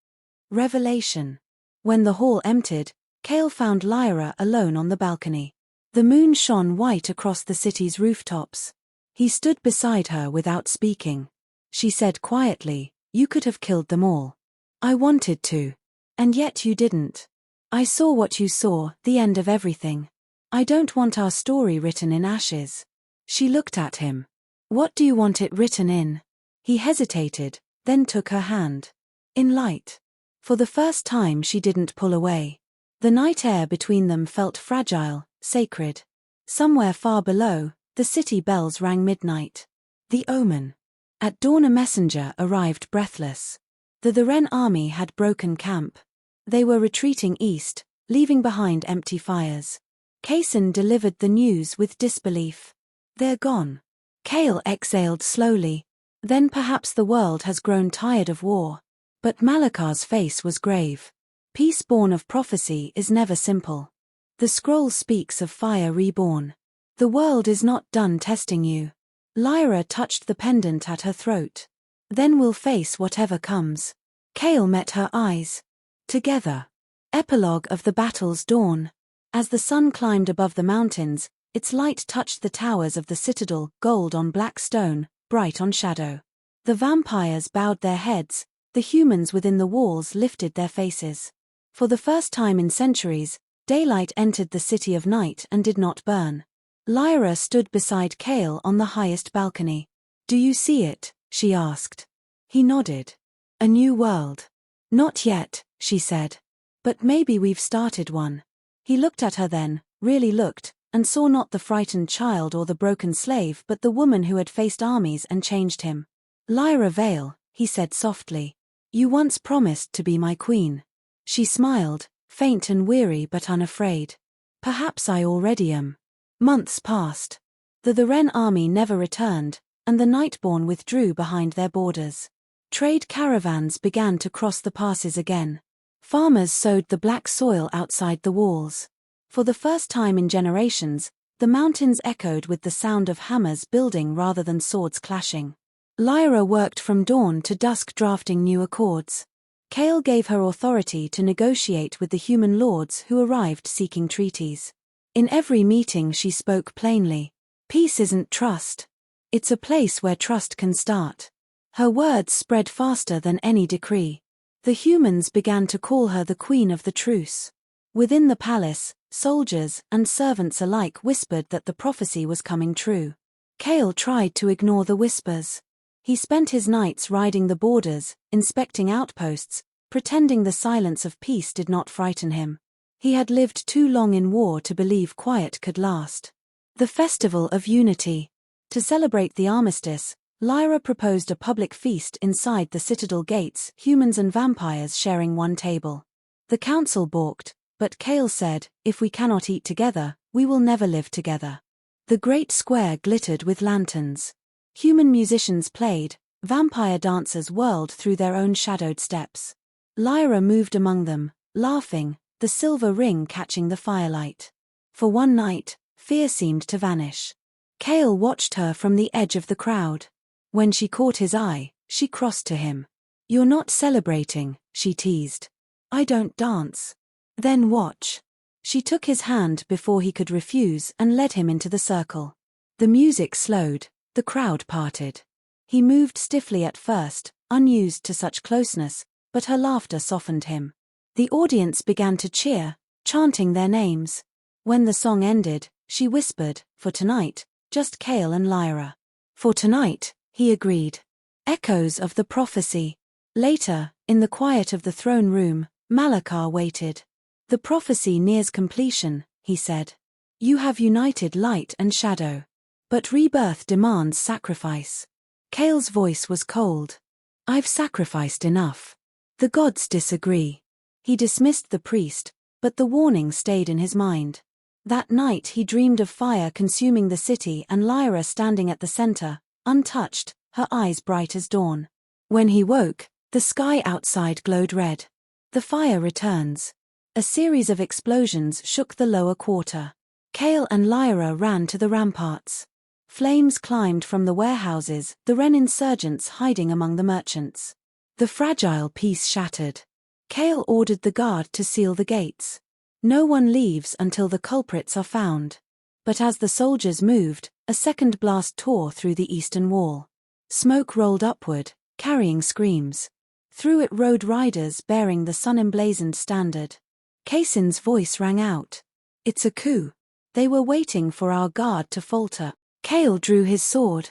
Revelation. When the hall emptied, Kale found Lyra alone on the balcony. The moon shone white across the city's rooftops. He stood beside her without speaking. She said quietly, "You could have killed them all. I wanted to. And yet you didn't. I saw what you saw, the end of everything. I don't want our story written in ashes." She looked at him. "What do you want it written in?" He hesitated, then took her hand. "In light." For the first time she didn't pull away. The night air between them felt fragile, sacred. Somewhere far below, the city bells rang midnight. The omen. At dawn a messenger arrived breathless. The Wren army had broken camp. They were retreating east, leaving behind empty fires. Kaysen delivered the news with disbelief. "They're gone." Kale exhaled slowly. "Then perhaps the world has grown tired of war." But Malakar's face was grave. "Peace born of prophecy is never simple. The scroll speaks of fire reborn. The world is not done testing you. Lyra touched the pendant at her throat. Then we'll face whatever comes. Kale met her eyes. Together. Epilogue of the battle's dawn. As the sun climbed above the mountains, its light touched the towers of the citadel, gold on black stone, bright on shadow. The vampires bowed their heads, the humans within the walls lifted their faces. For the first time in centuries, daylight entered the city of night and did not burn. Lyra stood beside Kale on the highest balcony. "Do you see it?" she asked. He nodded. "A new world." "Not yet," she said. "But maybe we've started one." He looked at her then, really looked, and saw not the frightened child or the broken slave but the woman who had faced armies and changed him. "Lyra Vale," he said softly. "You once promised to be my queen." She smiled, faint and weary but unafraid. "Perhaps I already am." Months passed. The Wren army never returned, and the Nightborn withdrew behind their borders. Trade caravans began to cross the passes again. Farmers sowed the black soil outside the walls. For the first time in generations, the mountains echoed with the sound of hammers building rather than swords clashing. Lyra worked from dawn to dusk drafting new accords. Kale gave her authority to negotiate with the human lords who arrived seeking treaties. In every meeting she spoke plainly. Peace isn't trust. It's a place where trust can start. Her words spread faster than any decree. The humans began to call her the queen of the truce. Within the palace, soldiers and servants alike whispered that the prophecy was coming true. Kale tried to ignore the whispers. He spent his nights riding the borders, inspecting outposts, pretending the silence of peace did not frighten him. He had lived too long in war to believe quiet could last. The Festival of Unity. To celebrate the armistice, Lyra proposed a public feast inside the citadel gates, humans and vampires sharing one table. The council balked, but Kale said, "If we cannot eat together, we will never live together." The great square glittered with lanterns. Human musicians played, vampire dancers whirled through their own shadowed steps. Lyra moved among them, laughing, the silver ring catching the firelight. For one night, fear seemed to vanish. Kale watched her from the edge of the crowd. When she caught his eye, she crossed to him. "You're not celebrating," she teased. "I don't dance." "Then watch." She took his hand before he could refuse and led him into the circle. The music slowed, the crowd parted. He moved stiffly at first, unused to such closeness, but her laughter softened him. The audience began to cheer, chanting their names. When the song ended, she whispered, "For tonight, just Kale and Lyra." "For tonight," he agreed. Echoes of the prophecy. Later, in the quiet of the throne room, Malakar waited. "The prophecy nears completion," he said. "You have united light and shadow. But rebirth demands sacrifice." Kale's voice was cold. "I've sacrificed enough. The gods disagree." He dismissed the priest, but the warning stayed in his mind. That night he dreamed of fire consuming the city and Lyra standing at the center, untouched, her eyes bright as dawn. When he woke, the sky outside glowed red. The fire returns. A series of explosions shook the lower quarter. Kale and Lyra ran to the ramparts. Flames climbed from the warehouses, the Wren insurgents hiding among the merchants. The fragile peace shattered. Kale ordered the guard to seal the gates. No one leaves until the culprits are found. But as the soldiers moved, a second blast tore through the eastern wall. Smoke rolled upward, carrying screams. Through it rode riders bearing the sun-emblazoned standard. Kaysin's voice rang out. "It's a coup. They were waiting for our guard to falter." Kale drew his sword.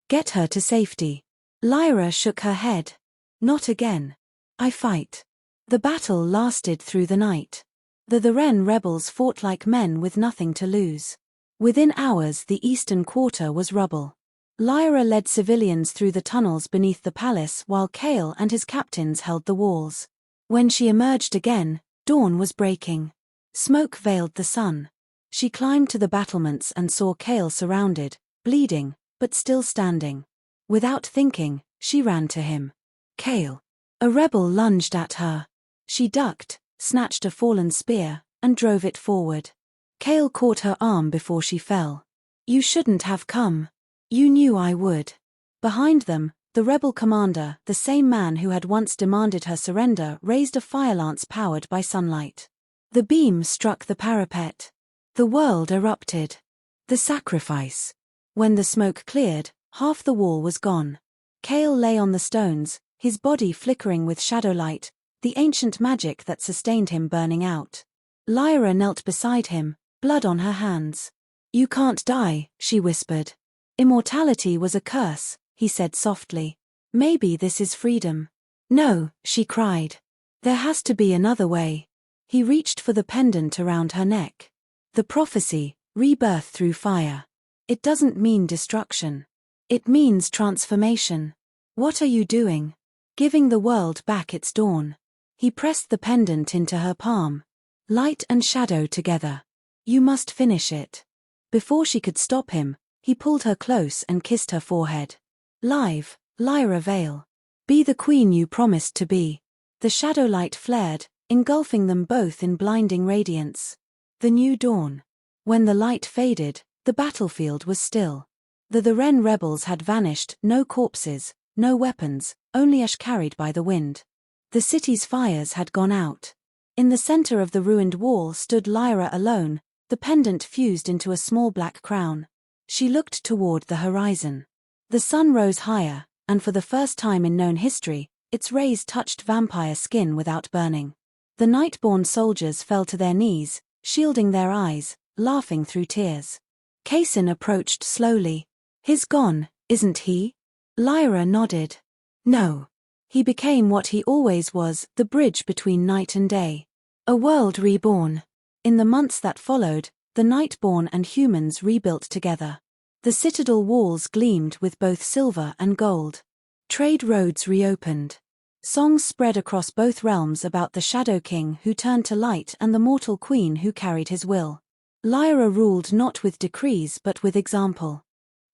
"Get her to safety." Lyra shook her head. "Not again. I fight." The battle lasted through the night. The Wren rebels fought like men with nothing to lose. Within hours the eastern quarter was rubble. Lyra led civilians through the tunnels beneath the palace while Kale and his captains held the walls. When she emerged again, dawn was breaking. Smoke veiled the sun. She climbed to the battlements and saw Kale surrounded, bleeding, but still standing. Without thinking, she ran to him. "Kale." A rebel lunged at her. She ducked, snatched a fallen spear, and drove it forward. Kale caught her arm before she fell. "You shouldn't have come." You knew I would. Behind them, the rebel commander, the same man who had once demanded her surrender, raised a fire lance powered by sunlight. The beam struck the parapet. The world erupted. The sacrifice. When the smoke cleared, half the wall was gone. Kale lay on the stones, his body flickering with shadowlight, the ancient magic that sustained him burning out. Lyra knelt beside him, blood on her hands. You can't die, she whispered. Immortality was a curse, he said softly. Maybe this is freedom. No, she cried. There has to be another way. He reached for the pendant around her neck. The prophecy, rebirth through fire. It doesn't mean destruction. It means transformation. What are you doing? Giving the world back its dawn. He pressed the pendant into her palm. Light and shadow together. You must finish it. Before she could stop him, he pulled her close and kissed her forehead. Live, Lyra Vale. Be the queen you promised to be. The shadowlight flared, engulfing them both in blinding radiance. The new dawn. When the light faded, the battlefield was still. The Ren rebels had vanished, no corpses, no weapons, only ash carried by the wind. The city's fires had gone out. In the center of the ruined wall stood Lyra alone, the pendant fused into a small black crown. She looked toward the horizon. The sun rose higher, and for the first time in known history, its rays touched vampire skin without burning. The Nightborn soldiers fell to their knees, shielding their eyes, laughing through tears. Kaysen approached slowly. He's gone, isn't he? Lyra nodded. No. He became what he always was, the bridge between night and day. A world reborn. In the months that followed, the Nightborn and humans rebuilt together. The citadel walls gleamed with both silver and gold. Trade roads reopened. Songs spread across both realms about the Shadow King who turned to light and the mortal queen who carried his will. Lyra ruled not with decrees but with example.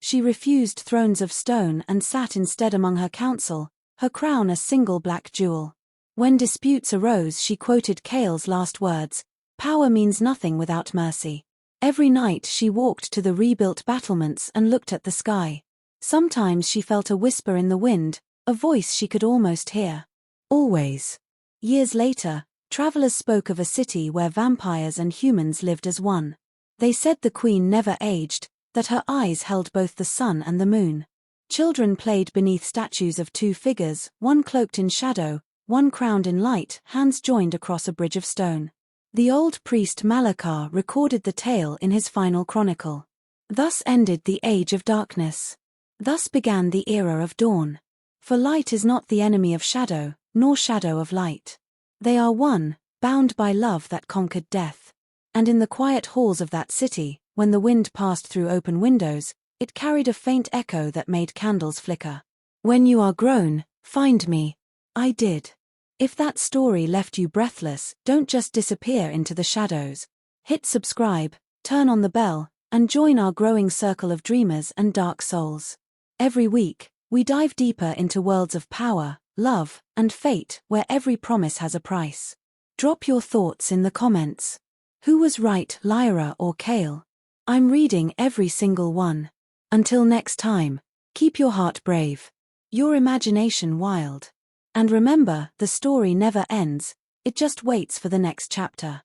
She refused thrones of stone and sat instead among her council, her crown a single black jewel. When disputes arose, she quoted Kale's last words, "Power means nothing without mercy." Every night she walked to the rebuilt battlements and looked at the sky. Sometimes she felt a whisper in the wind, a voice she could almost hear. Always. Years later, travelers spoke of a city where vampires and humans lived as one. They said the queen never aged, that her eyes held both the sun and the moon. Children played beneath statues of two figures, one cloaked in shadow, one crowned in light, hands joined across a bridge of stone. The old priest Malakar recorded the tale in his final chronicle. Thus ended the age of darkness. Thus began the era of dawn. For light is not the enemy of shadow, nor shadow of light. They are one, bound by love that conquered death. And in the quiet halls of that city, when the wind passed through open windows, it carried a faint echo that made candles flicker. When you are grown, find me. I did. If that story left you breathless, don't just disappear into the shadows. Hit subscribe, turn on the bell, and join our growing circle of dreamers and dark souls. Every week, we dive deeper into worlds of power, love, and fate where every promise has a price. Drop your thoughts in the comments. Who was right, Lyra or Kale? I'm reading every single one. Until next time, keep your heart brave, your imagination wild. And remember, the story never ends, it just waits for the next chapter.